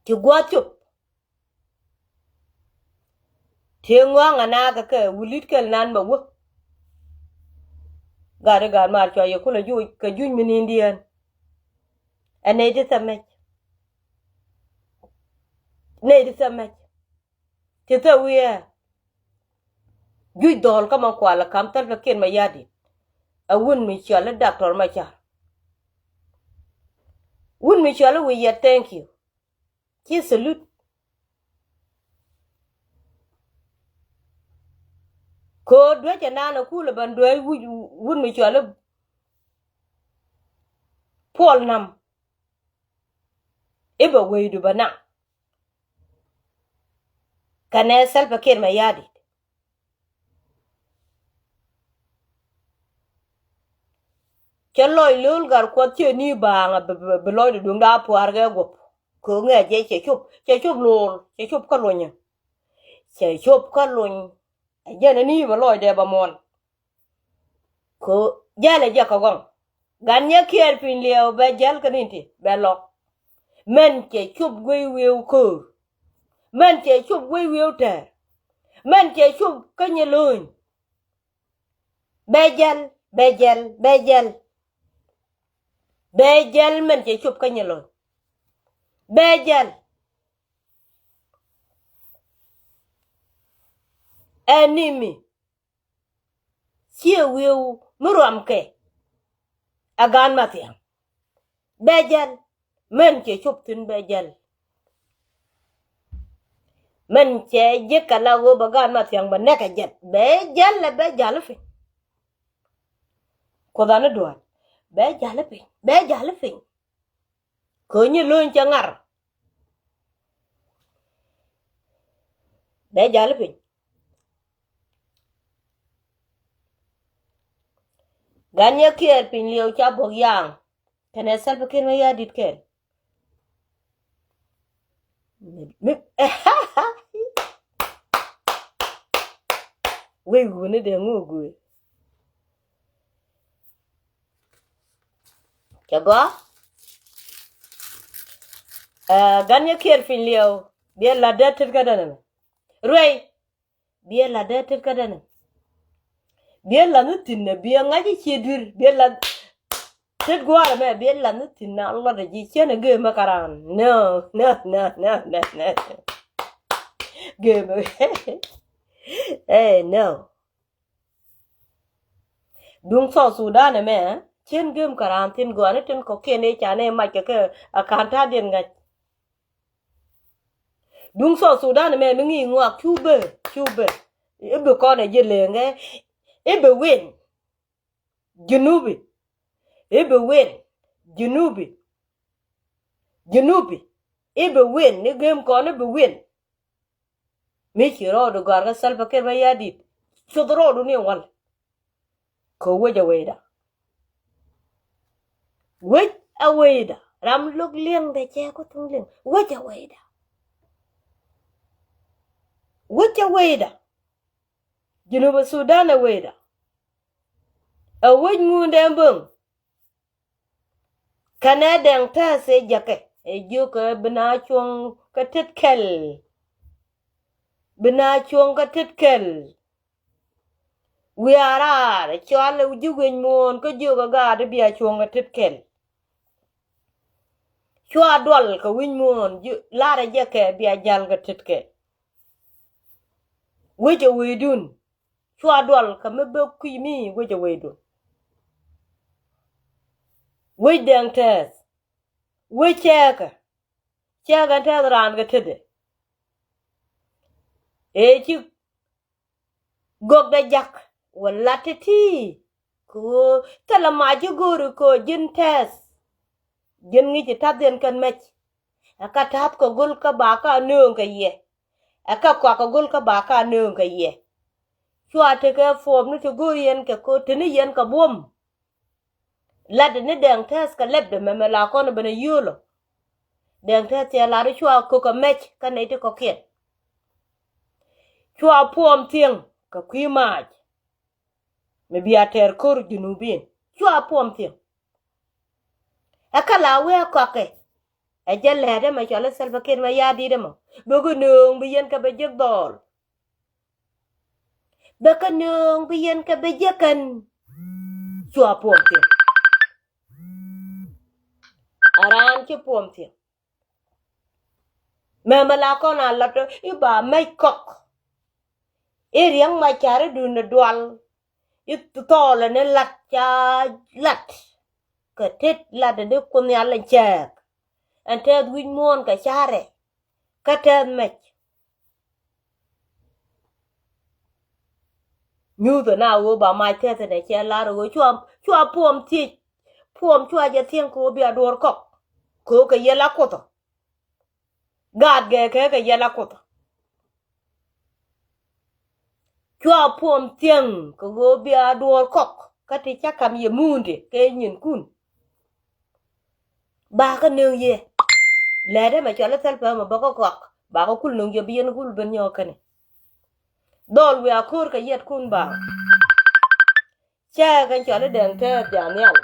ci gwa chuk Tiengwa ngana ka wulit kel nan ma wo gare gar mar cho ye kula ju ka juñ min indian ane de tamek te ta wiya juj dol ka man kwala kam tar ka ken ma yadi awun mi chala doctor ma cha wun mi chala we ya thank you ki salute ko dwe cha nana kula ban dwe wun mi chala pol nam iba we du bana kana salpa ken ma yadi Chaloy lul gar kwat che ni banga beloy de dung da puar ga gop ko nge je che chup lul che chup ka lunya che chup ka luny je na ni beloy de ba mon ko jale je ka gong gan ye kier pin leo be jal ka ninti be lok men che chup gwe wew ko men che chup gwe wew te men che chup ka nye luny bejel men che chup ka nye luny bejel enemy sie wew muram ke agan matiang bejel men che chup tin bejel men che je kala go bagan matiang ba neka jet bejel fi ko dana duan bejel fi ko nye luny cha ngar bejel fi Ganya kier pin liu cha bog yang. Kene salpa ken ma ya dit ken. We gune de ngugu. Chago? Ganya kier pin liu. Biar la datit kadana. Ruai. Biar la datit kadana. Biar la nutin na biar ngaji chedur. Biar la tet gua me biar la nutin na Allah da ji chena ge makaran. No. Ge me. No. Dung so Sudan me chen ge makaran tin gua ne tin ko kene chane ma ke akanta den ngaj. Dung so Sudan me ngi ngwa chube. Ibu ko ne je le nge Ebe win. Junubi. Ebe win. Junubi. Junubi. Ebe win. Ni game kon ebe win. Miki rodo garga Salva Kiir ma yadit. Chodrodo ni wal. Ko weja weda. Wej a weda. Ram lug liang de che ko tung liang. Weja weda. Weja weda. Junuba Sudan a weda. A wej ngunde mbung. Kanadang ta se jake. E juka bina chuang katit kel. Bina chuang katit kel. We are chwala ujugin mon ko juga ga de bia chuang katit kel. Chwa dwal ka win mon la ra jake bia jal katit kel. Weja wedun. Chwa dwal ka mebe kuimi weja wedun. Wej dang tas. Wej cheka. Cheka tas ran ka tide. E chi gog da jak. Wala titi. Ko tala maji guru ko jin tas. Jin ngi chi tabden kan mech. Aka tab ko gul ka baka nung ka ye. Aka kwa ka gul ka baka nung ka ye. Chua te ka form ni to go yen ka ko tini yen ka bom. Lad ni dang tas ka leb de memela ko na bana yulo. Dang tas ya la ri chua ko ka mech ka nei te ko kien. Chua pom tieng ka kwi maj. Me bia ter kor junubin. Chua pom tieng. Aka la we ko ke. E jelle de ma chala Salva Kiir ma yadi de ma. Bugu nung bi yen ka be jeg dol. Baka nung bi yen ka be jekan. Chua pom tieng. Aran ki pom tieng. Memela ko na lato iba mai kok. Iriang ma chare du na dwal. Itu tole ne lat cha lat. Ka tet lat de kun ya la chak. Ante win mon ka chare. Ka tet mech. Nyu to na wo ba mai tet ne che la ro chua pom ti. Pom chua ja tien ko bi ador kok. Ko ka yela ko to. Gad ge ke ka yela ko to. Chua pom tieng ko go bi ador kok. Ka ti chakam ye munde ke nyin kun. Ba ka nương ye. Lẽ đấy mà cho nó self mà bác có quặc. Bà có kul nương ye bien kul ben yo kane. Dol we akur ka yet kun ba. Cha kan cho nó đèn thế Daniel.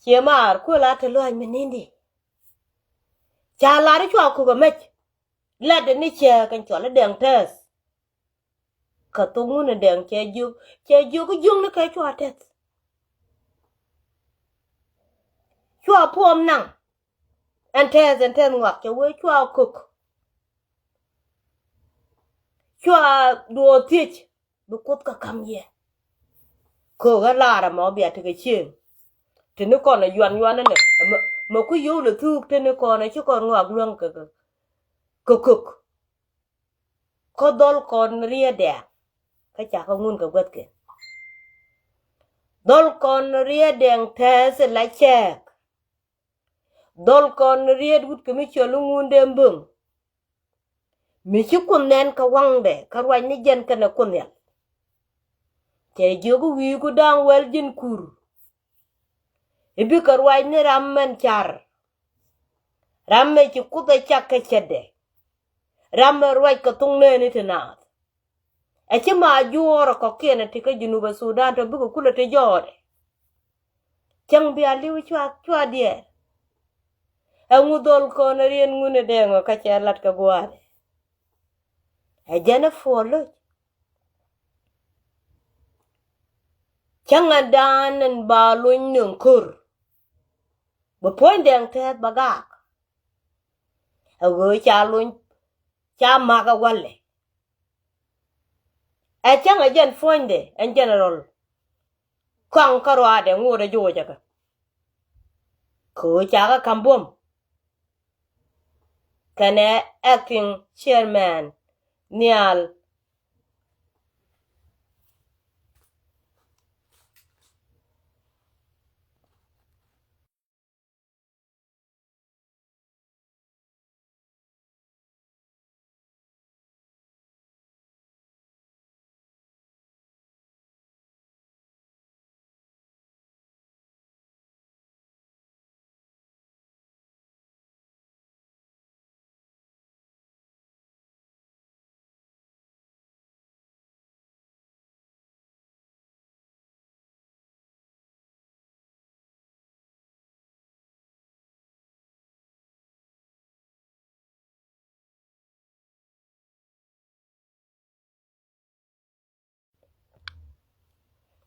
Chia mar ku la te lo menindi. Cha la ri chwa ku ga mech. La de ni che kan cho nó đèn thế. Ka to mu ne đèn che ju ko jung ne kai chwa tet. Chwa pom nang. Enten ngwak che we chwa cook. Chua đùa thiệt. Bố cốt cả cầm ye. Cô gà la ra mà bịa thì cái chiên. Thì nó còn là doan này. Mà cứ yếu là thư thì nó còn là chứ còn ngọt luôn cả. Cực. Có đôi con ria đẹp. Cái chả không muốn cả quất kìa. Đôi con ria đẹp thế sẽ lại chạc. Đôi con ria đút cái mấy chỗ luôn nguồn đêm bừng. Mình chứ con nén cả quăng để. Cả hoài nó dân cả nó con nén. Che jogo wi ku dang wel jin kur. Ibi karwai ni rammen char. Ramme chi kuta chaka chede. Ramme rwai ka tungne ni tinat. E chi ma juoro ko kiene tika Junuba Sudan to biku kula te jode. Chang bi aliwi chua die. E ngudol ko na rien ngune dengo ka lat ka guade. E jana folo. changa dan ba luñ nung kur ba point dang the bagak a go cha luñ cha maga wale a changa jen fonde en general kwang karwa de ngure joja ka ko cha ka kambum kana acting chairman nial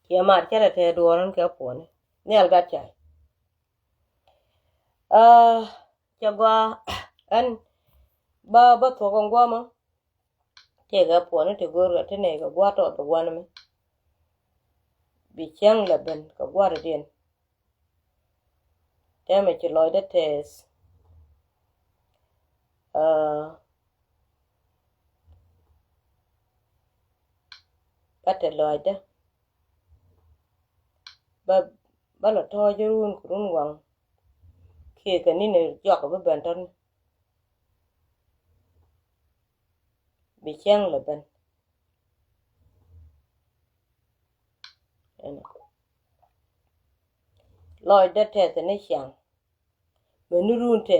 ya mar chere te duoron ke pone nial gacha chagwa an ba to kon gwa ma te ga pone te gor ga te ne ga gwa to gwa me bi chang la ben ka gwa de den te me ti loy de tes pate loy de ba lo to jurun kurun wang ke ka ni ne jok ba ben ton bi chang la ben loy de tes ne chang be nurun te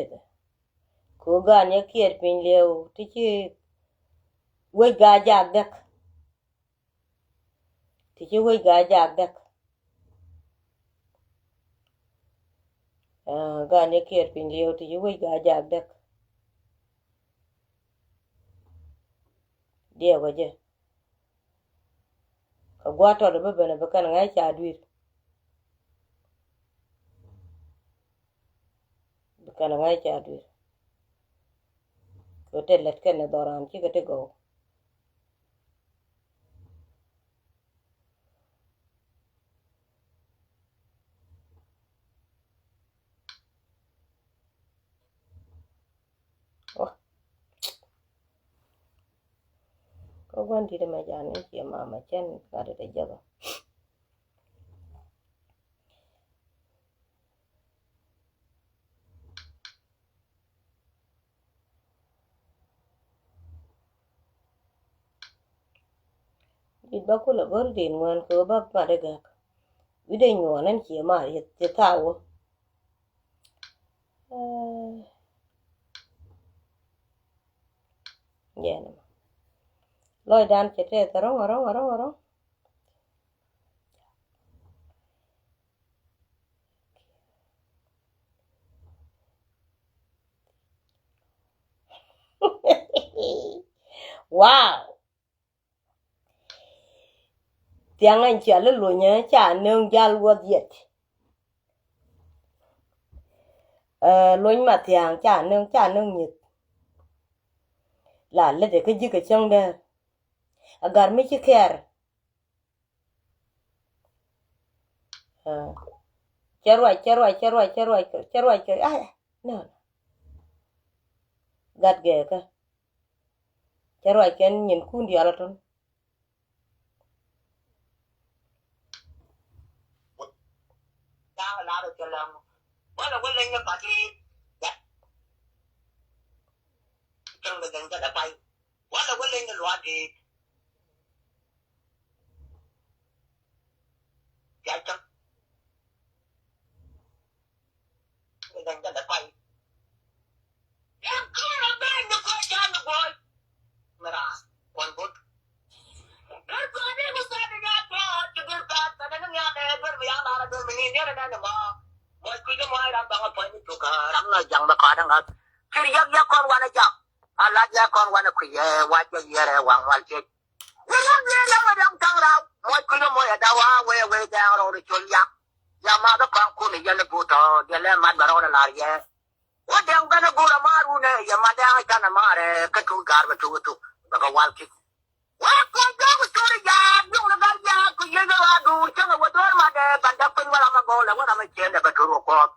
ko ga ne kier pin lew ti chi we ga ja dak ti chi we ga ja dak ga ne kier pin lew ti chi we ga ja dak dia waje ka gwa to de be be be kan ngai cha dwir be kan ngai cha dwir ko te let ken doran chi ka te go ko wan di de ma jan ni chi ma chen ka de jago di ba ko la gor din wan ko ba pa de ga wi de nyo nan chi ma ye tawo yeah loy dan che te tarong wow tiếng anh chị là lùi nhớ chả nương gia lùa diệt lùi mà tiếng chả nương nhiệt là để cái gì cái chân đây agar mấy chiếc kher chero ai no gạt ghê cơ chero ken nhìn kun dia la ton ta la được cho làm quá là quên lên cho bà chi trong cái gần đã bay quá là quên lên cái loạt gì chạy trong cái gần đã bay em không làm bên nó có cha nó boy mà ra quan bút nó có đi một sai đi ra qua cho biết ta nó nghe này bên bây giờ là bên mình nghe này mà mọi người có mai làm bằng apa ini juga làm là chẳng mà có đang hết khi giấc con qua nó chọc à là con qua nó quỳ wajah ya rewang wajah. Jangan dia yang ada yang tahu. Moi kuno moi dawa we down on the cholia. Yamada Pankuni Yanabuto, the Lemon Barona Laria. What damn gonna go to Marune, Yamada Kanamare, Katu Garba to Bagawalki. What could go to the yard? You know that yard, could you do? Tell me what all my dad, but up in Walamagola, what I'm a gender, but to report.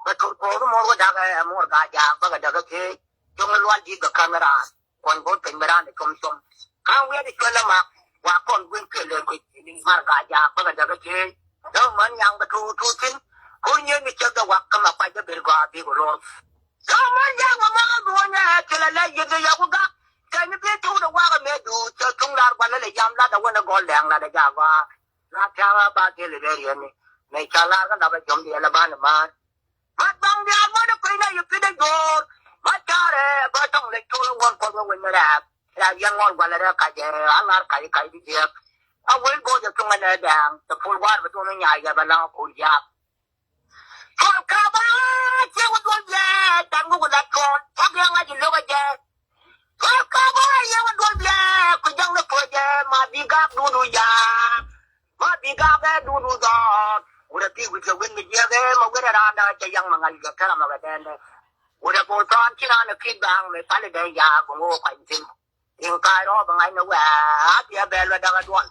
But to call more Daga, more Gaja, Bagadaga, you will want the camera. One good thing around the commission. Can't wear the Kalama, walk on Winkel, Margaja, Bagadaga. Don't man young but two things. Who knew each other walk come up by the Bilga, big road. Don't man young woman, till I let you the Yaga. Can you be to the water made to Tunga, one of the young lad, one of gold down like a Java. Not Java, but Illyrian. Make a lot of Jum the Alabama man. But down there, what a queen you fit a door. My daughter, but only 2 1 for the winner. That young one, one of the Kaja, I'm not Kai here. I will go to Tunga down, the full water between I have a long cool job. Oh, come on, you would go there, Tango with that corn, talking like you look again. Oh, come on, you would go there, could young look for them, my big up, Dunu ya, my big up, Dunu dog. Would a pig with your wind with your game, or with it on the young man, you tell him of a den. Would a boat on China, the kid down, the Paliday yard, go over by him. In Cairo, I know where, I'll be a bell with that one.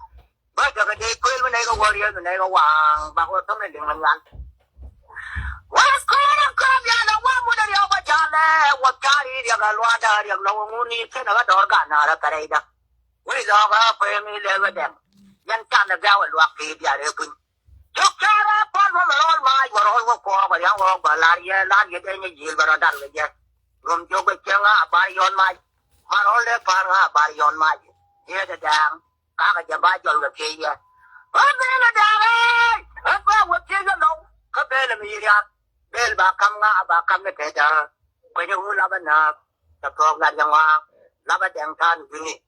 But the day queen when they go warriors and they go on, but what's something in the land? What's going on? Come here, the one with the over Jale, what carry the Galwada, the low moon, and a Dorgana, a Careda. What is all up for me there with them? Young Tan the Bell and Rock the open. Took care of one of all my were all work over young over Laria, Laria, and Gil, but I done with you. Room joke with Jenga, body on my, my older partner, body on my. Here's the down. Các cái bài cho người kia, ở bên là đào, ở bên quốc tế nó đâu, ở bên là gì vậy? Bên bà cầm cái thế đó, bây giờ là bên nào, tập hợp là gì mà, là bên đèn than gì,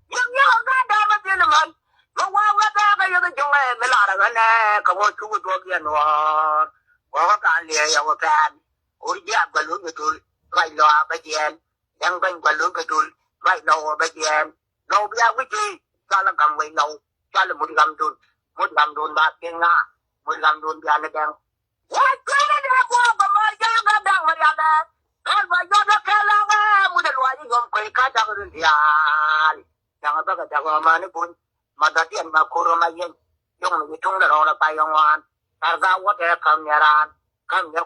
nhưng không có đâu mà tiền mình, mà qua cái cái chỗ này mới là cái này, không có chú tôi kia nữa, có cái này có cái, ôi giờ cái lúa cái tôi, cái lúa cái tiền, đang cái lúa cái tôi, cái lúa cái tiền, lúa bây giờ cái gì? Cho là cầm quay lâu, cho là một gam đun ba tiếng nga, một gam đun bia nó đen. What cái này là qua mà giờ nó đang mà ra đây, còn bây giờ nó kêu là một cái loại gì gồm quay cá cho cái gì à, chẳng có cái chẳng mà nó buồn, mà đã tiền mà cô mà yên, dùng cái thùng đó là phải ông ăn, ta ra what cái cầm nhà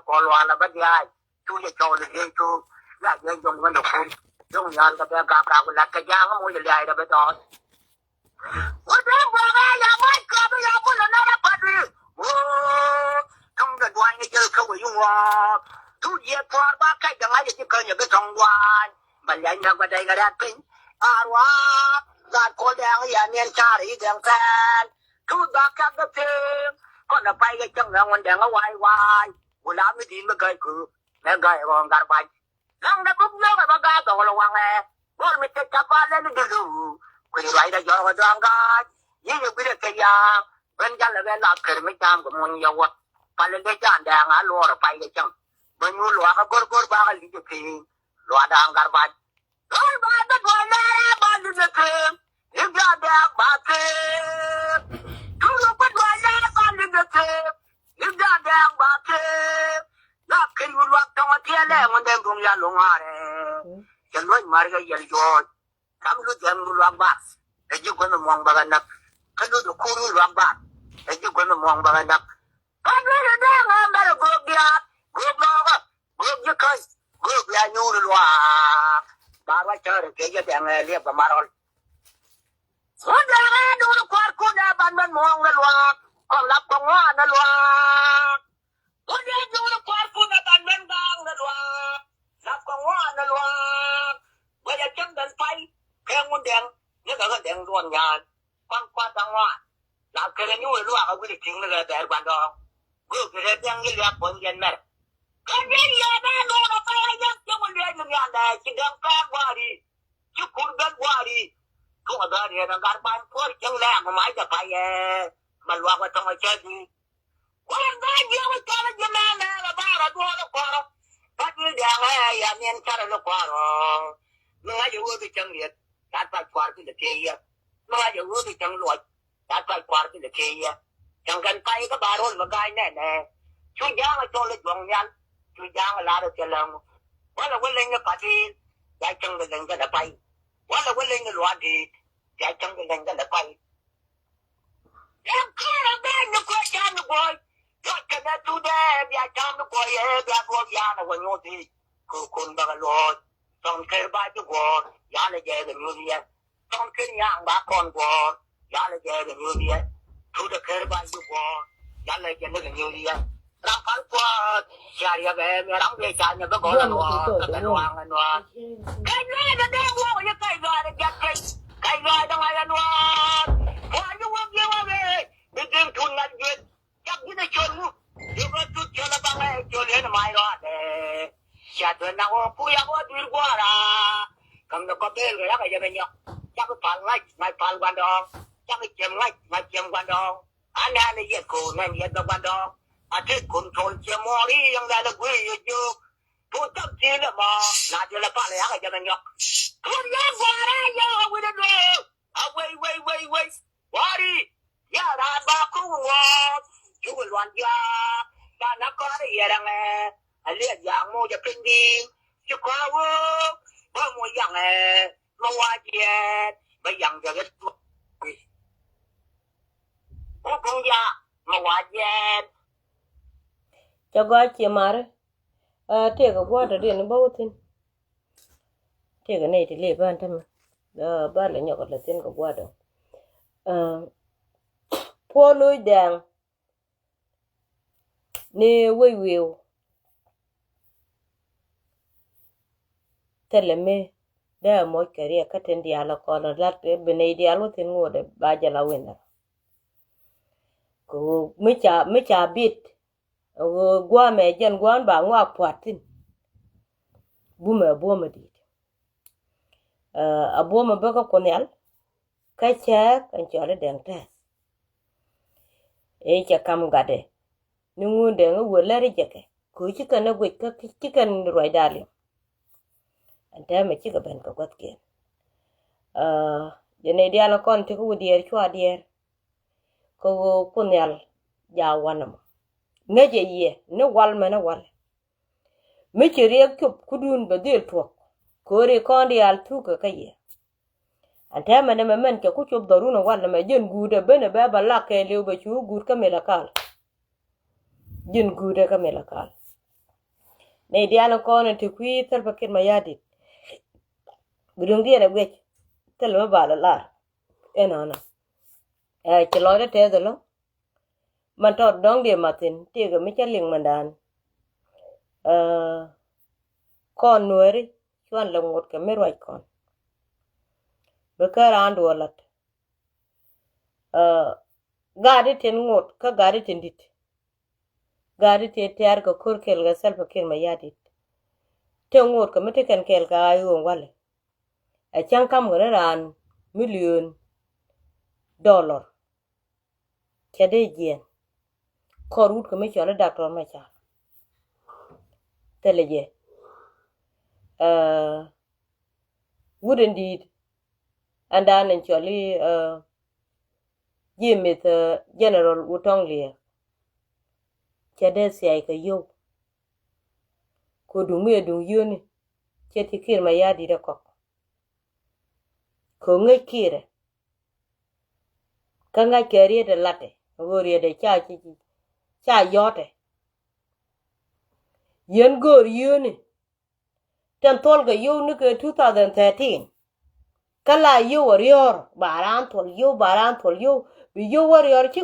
có loa là bất diệt, chúจะcho được gì chú, là dùng cái đồ phun, dùng nhà cái cà là cái giang nó mua lại là bây giờ. What the fuck? I might come here for another party. Oh, come the one you just come with you. 2 years for back, I don't like you can you get on one. But I never take that thing. That called down here and Charlie, them fan. 2 back at the thing. On the fire, young one down a why. Will I meet him a guy crew? The guy on that bike. Long the book never got all along there. Well, we take up all and do. Quỳ lại đã cho vào đoàn cái, như bây giờ cái bên chân là bên lọt cái mấy trăm của mình nhiều quá, phải lên cái chân đang á lúa rồi phải cái chân, bên mua lúa cái cột ba cái gì thì lúa đang gar bát, gar bát nó gọi là bát gì thế, những cái đang bát thế, cứ lúc bắt gọi là bát gì thế, những cái đang bát thế, là cái lúa trong cái này mình đem cùng nhau lúa này, chân lúa mà cái gì rồi. Kamu lu jangan luang bak, eju kono muang baganak. Kamu tu kuru luang bak, eju kono muang baganak. Kamu lu dah ngambil gua dia kai, gua dia nyur luang. Bawa cara kerja yang lihat kemarol. Sudah dulu kuarku dah bandan muang luang, kau lap kongwa luang. Sudah dulu kuarku dah bandan bang luang, lap kongwa luang. Bây giờ chân đến tay. Cái nguồn đèn, như cái đèn ruộng nhà, qua tăng hoa, là cái này nuôi luôn, cái việc chính là cái đèn quan trọng. Vừa cái đèn như là bốn đèn mẹ. Cái gì vậy đó, nó phải nhắc cho một đèn như nhà này, chỉ đèn cao qua đi, chứ cũng đèn qua đi. Không có đèn thì nó gạt bàn phốt chân lẹ mà máyจะไปmà loa qua trong cái chơi gì. Quan cái gì mà cho nó như này là ba là đua nó qua đâu. Cái gì đèn này, miền cha nó qua rồi. Nó ngay vừa cái chân liệt. That by part of the day, no, I will be done like ta phải qua cái kia chẳng cần tay cái bà rồi mà gai nè nè chú giang ở chỗ lịch vòng nhăn chú giang là được cho lòng quá là quên lên cái bà thì giải chân cái lên cái đã bay quá là quên lên cái loạn thì giải chân cái lên cái đã bay em không là bên nó quay cha nó quay cho cái này chú đe bia cha nó quay bia quay bia nó quay nhô thì con bà cái lối trong cái bài chú quay giá là về cái như vậy trong cái nhà bà con quay giá là về cái như vậy chú được cái bài chú quay giá là về cái như vậy làm phải qua nhà đi về nhà đóng về nhà nó có là loa cái loa cái loa cái loa nó đeo qua cái loa nó giật cái loa nó hay là loa qua những hôm nhiều về đi tìm thun ngăn việt chắc như nó chôn nhiều cái chút cho nó bằng này cho đến mai đó để chả tuần nào phu ya có đi qua là cầm nó có tên rồi đó cái gì bên nhóc chắc cái phản ngay ngay phản quan đó chắc cái chém ngay chém quan đó anh này giết cô này giết nó quan đó à thế control chém mori yang đã là quỷ chứ tôi chấp chỉ là mà là chỉ là phản lại cái gì bên nhóc tôi nhớ qua đây yo với nó à wait what đi ya đã ba cô ngon chú cái loạn ya ta nó có cái gì đang nghe anh liền dạng mua cho kinh đi chứ có bao mua dạng này mua gì bây giờ giờ cái có con ya mua gì cho gọi chị mà đấy thế cái qua đó đi nó bao tin thế cái này thì lấy ban thầm ba là nhọc là tiền cái qua đó po lôi đàng nè quay wiu tele me da mo kariya katen di ala ko la lat bene di alo tin ngode ba jala wenda ko me cha bit gwa me jen gwan ba ngwa pwatin buma di aboma baka konel ka cha kan chole deng ta e cha kam gade nungu deng wo lari jeke ko chikana gwe ka chikan roi dali anta me chiga ben ka got ke jene dia la kon te ko dier chwa dier ko kunyal ja wanam neje ye ne wal mena wal me chiri kup kudun badil to ko re kon dial tu ka ye anta me ne men ke ku chup daruna wal me jen gude bene ba bala ke lew ba chu gur ka melakal jen gude ka melakal ne dia la kon te kwi tar pakir mayadit Burung dia nak wek, terlalu bala lah, enana. Celor dia teh tu lo, mantot dong dia matin, tiga macam ling mandan. Kon Nuer, cuan lengut ke meruai kon. Bekaran dua lat. Gadi ten ngut, ke gadi ten dit. Gadi tiar ke kur kel ke sel pakir mayadit. Tengut ke mesti kan kel ke ayu wale. A chang kam ran $1 million chade jen korut ko me chola doctor ma cha teleje wouldn't did and then actually jimit general utong lia chade sai ka yo ko du me du yuni cheti kir ma yadi da ko ko ngai kire ka ngai kere de late gori de cha yote yen gor yuni tan tol ga yo ni ke 2013 kala yo warrior baran tol yo bi yo warrior chi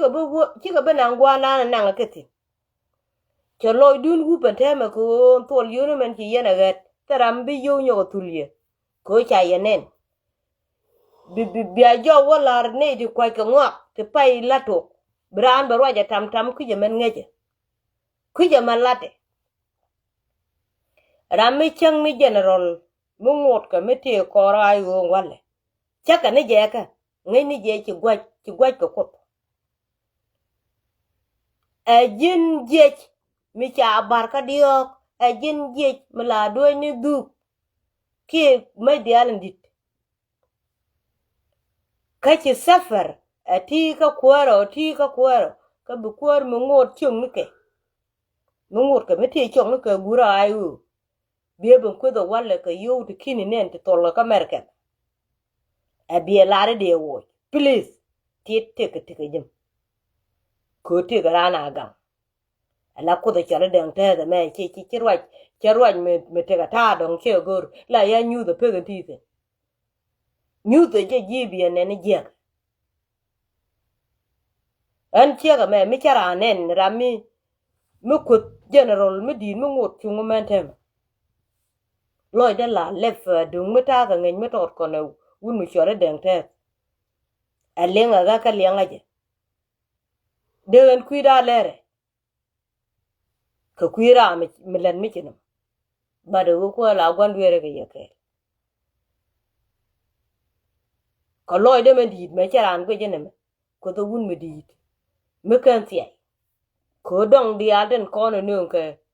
ga benang gwana na ngaketi cholo dun gu pentema ko tol yo men ki yena gat taram bi yo nyo tulye ko cha yenen bia jo walar ne di kwai ka ngok te pai lato bran barwa ja tam ku je men ngeje ku je man late rami chang mi general mu ngot ka mete ko rai go wale chaka ne je ka ngai ni je ci gwaj ko a jin je mi cha barka diok a jin je mala do ni du ki me dial ndit kachi safar ti ka kwaro ka bu kwar mu ngot chung ke mu ngot ka meti chung ke gura ayu be ben ko do wala ka yo to kini nen to tolo ka merken a be lare de wo please ti te jim ko ti garana gam ala ko do chale den te da me chi rwaj me te ga ta dong che gor la ya nyu the pe ti te nyu the je jibi ne ne je an che ga me mi chara nen rami mi kut general mi di mi ngot chung mentem loy de la lef dung mi ta ga ngen mi tot ko ne wun mi chore den te alenga ga ka lenga je den kuida lere ka kuira mi len mi chinam bado ko la gwan were ga yake ko loy de men di me charan ko je ne ko to wun mi di mi kan ti ko dong di alden ko no nun ka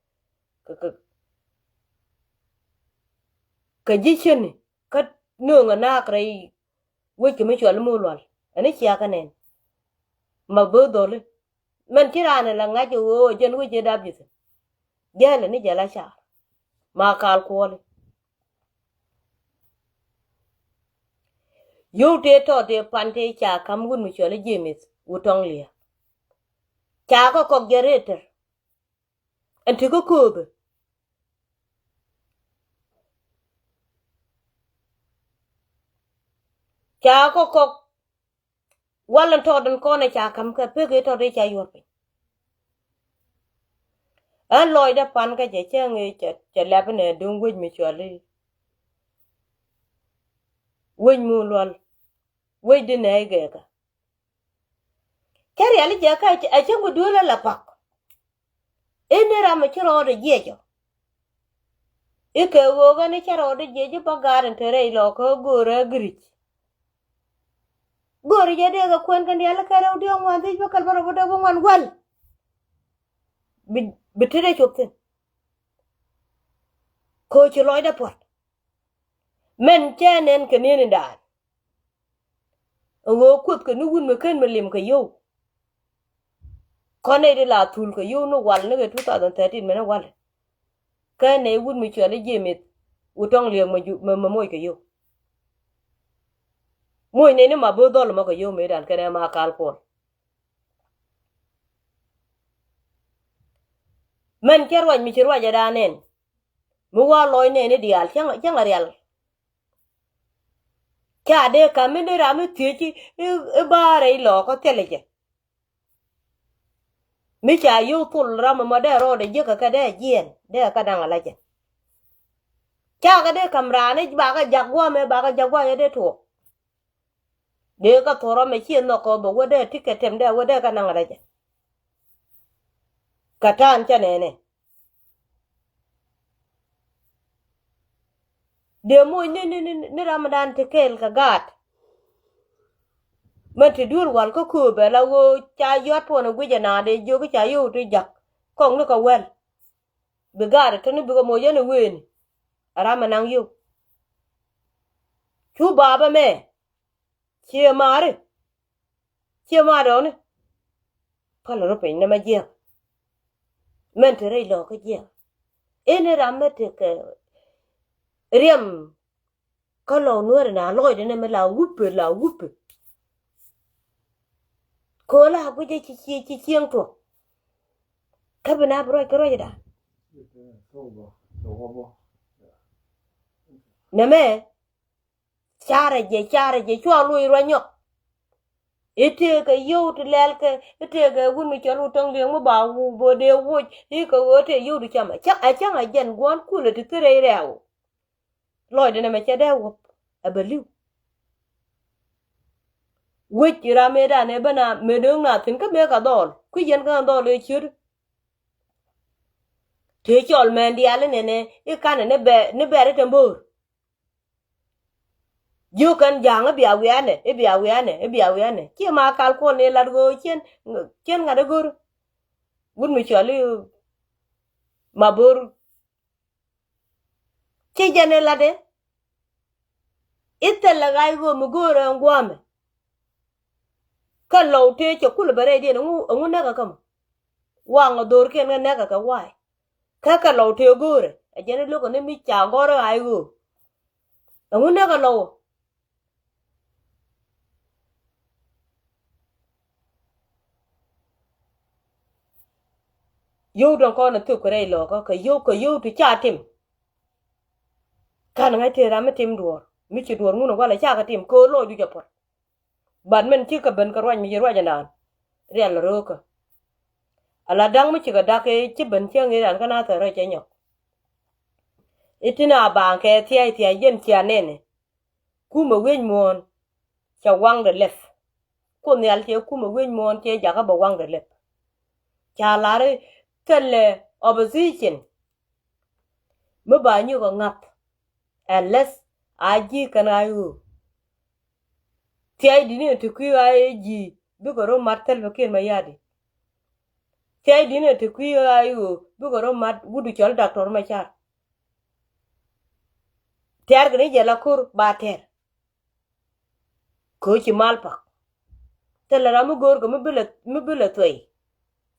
jichen ka nun na krai wo ki mi chol mu lol ani chia ka nen ma bo dole men tirane la ngaje wo jen wo je dabis gele ni jala sha ma kal ko yo te to te pante cha kam gun mi chole jemis utong lia cha ko gereter anti ko kobe cha ko wala to den ko ne cha kam ka pe ke to de cha yor pe an loy da pan ka je nge cha la ne dung wi mi chole wi mu lol wi de ne ge ka kari ali je ka a che go dole la pak ene ra ma chiro de je jo e ke wo ga ne chiro de je ba garan tere lo ko go ra grich gori je de ga kwen kan yalla kare odi on wan ti bakal baro bodo bo wan wal bitere chopten ko ci loy da pot men chenen ke ne ndan wo kut ke nu wun me ken me lim ke yo kone de la tul ke yo no wal ne 2013 me na wal ke ne wun mi chole jemit utong liang ma moy ke yo moy ne ma bo dol ma ke yo me dan ke ne ma kal ko men kerwa mi chirwa ja danen mu wa loy ne dial chang arial cha de ka me de ra me ti e bare lo ko teleje mi cha yu tul ram ma de ro de je ka de jien de ka dang ala je cha ka de kamra ne ba ka jagwa me ba ka jagwa ye de to de ka thoro me chien no ko bo we de ticket tem de we de ka nang ala je ka tan cha ne de mo ni ramadan te kel ka gat mati dur wal ko ku be la wo cha yot wona gwe na de jo ko cha yu ti jak kong no ka wel be gar to ni be ko mo yene wen ara manang yu chu baba me che mare on pa lo pe na ma je men te re lo ko je ene ramete ke riem ko lo nuer na lo de ne me la wupe ko la bu je chi chieng to ka bana bro ko ro da ne me chare je cho lu ro nyo ete ka yo to lel ke ete ga wun mi chalu tong le mo ba wu bo de wo e ko wote yo du chama chang a jen gon ku le te re rewo lo de ne me che de wo abeliu wich rame da ne bana medong na tin ka me ka dol ku yen ka dol e chur te chol men dia le ne e kan ne be re tambur ju kan jang bi awiane ki ma kal ko ne lar go chen nga de gur gun mi chali mabur ki jene la de itel la gai go mu goro ngwame ka lo te cho kul bare di ngu na ka kam wang dor ken na ka wai ka lo te gore a jene lo ko ne mi cha gore ai go ngu na ka lo yo don ko na tu ko re lo ka yo tu cha tim kan ngai te ra me tim duor mi chi duor ngu no wala cha ka tim ko lo ju ja por ban men chi ka ben ka rwan mi rwa janan real ro ka ala dang mi chi ka da ke chi ben che ngi ran kana ta re che nyok itina ba ke ti yen ti anene ku ma wen mon cha wang de lef ko ne al che ku ma wen mon che ja ka ba wang de lef cha la re tele opposition mo ba nyu ko ngap unless aji kana yu ti ai dine to ku ai ji bu ko ro martel be ken ma yadi ti ai dine to ku ai yu bu ko ro mat wudu chol doctor ma cha ter gni jela kur ba ter ko chi malpa tele ra mu gor ko mu bile toy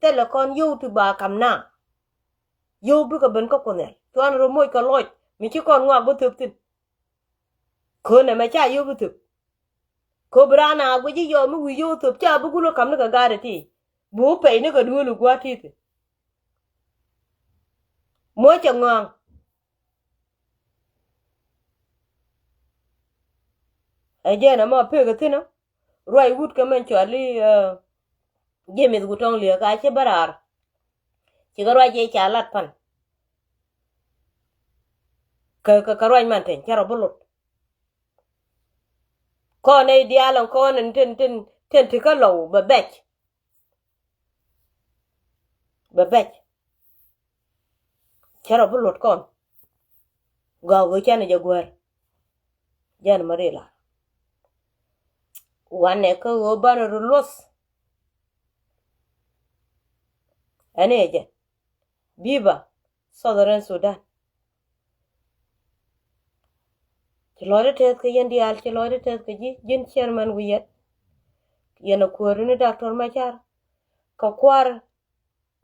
tele kon yu tu ba kam na yu bu ko ben ko konel to an ro moy ko loj mi chi kon ngwa bu tup tin ko ne ma cha yu bu tup ko brana go ji yo mu wi yu tup cha bu gulo kam na ga gare ti bu pe ne ga du lu gwa ti ti mo cha ngang a je na ma pe ga tin no roi wut ka men chali je mi gu tong le ka che barar chi ga roi je cha lat pan ka roi man ten cha ro bulut ko ne dialon ko nen ten ti ka lo ba bech cha ro bulut kon ga go cha ne jagwer jan marila wane ka go ban rulos ane je biba Southern Sudan Chilore tes ke yendi al chilore tes ke jin chairman wiyet yena kuorine Dr. Machar ka kwar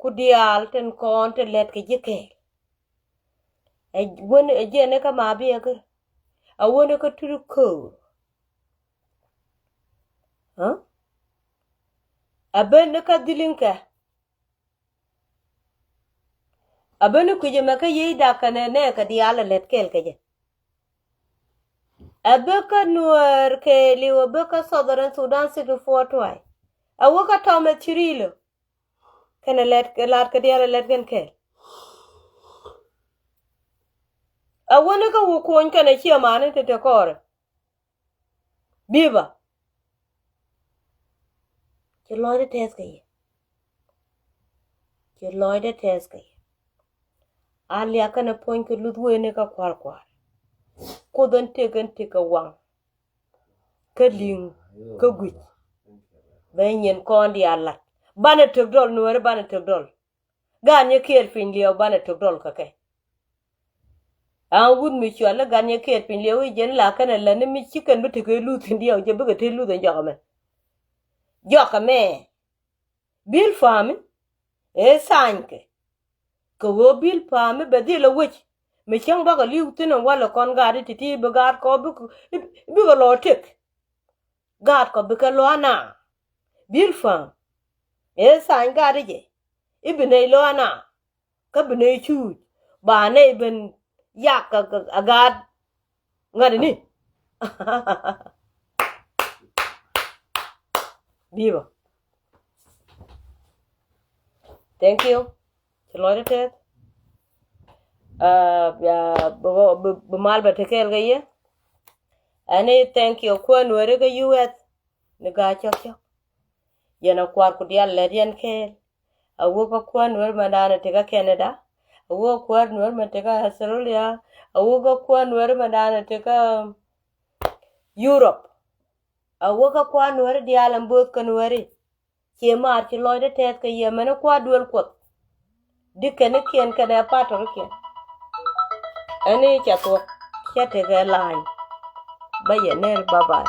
kudial ten kon te let ke jike e won e jene ka mabi ke a won ka turu ko a ben ka dilinka a ben ku je maka yi da kana ne ka dial let kel ke je Abeka Nuer ke liwa beka Southern Sudan situ fortwai. Awaka tome chirilo. Kena let kadiara let gen ke. Awana ka wukuon kana chia mane te kore. Biba. Chiloide teska ye. Chiloide teska ye. Ali akana point ke ludwene ka kwar. Kodan teka wang. Ka ling. Ka gwit. Benyen kondi alat. Bana tugdol Nuer bana tugdol. Ganye kier fin liyo bana tugdol kake. Wud mi chwala ganye kier fin liyo jen la kana la ne mi chicken bitu ke lutin diyo je buga te lutin jokame. Jokame. Bil fami. Sanke. Ko bil fami bedila wich. Mi chang baga liu tinan wala kon gari titi bagar ko buga lo tik. Gad ko buka lo ana. Bil fam. San gari je. Ibine lo ana. Ka bine chu. Ba ne ben yak agad ngadi ni. Biba. Thank you. Chiloide tet. Bumal ba tekel gaye. Ani thank you kwa Nuer ga US. Ni ga chok. Yana kwar ku dia ledien ke. Awo ka kwa Nuer mandana tega Canada. Awo kwa Nuer mandega Australia. Awo ka kwa Nuer mandana tega Europe. Awo ka kwa Nuer dia lambot ka Nueri. Che mar Chiloide tet ka yemene kwa duel kwat. Dikene kien kada pato kien. Ani chato chate ga line. Bye bye.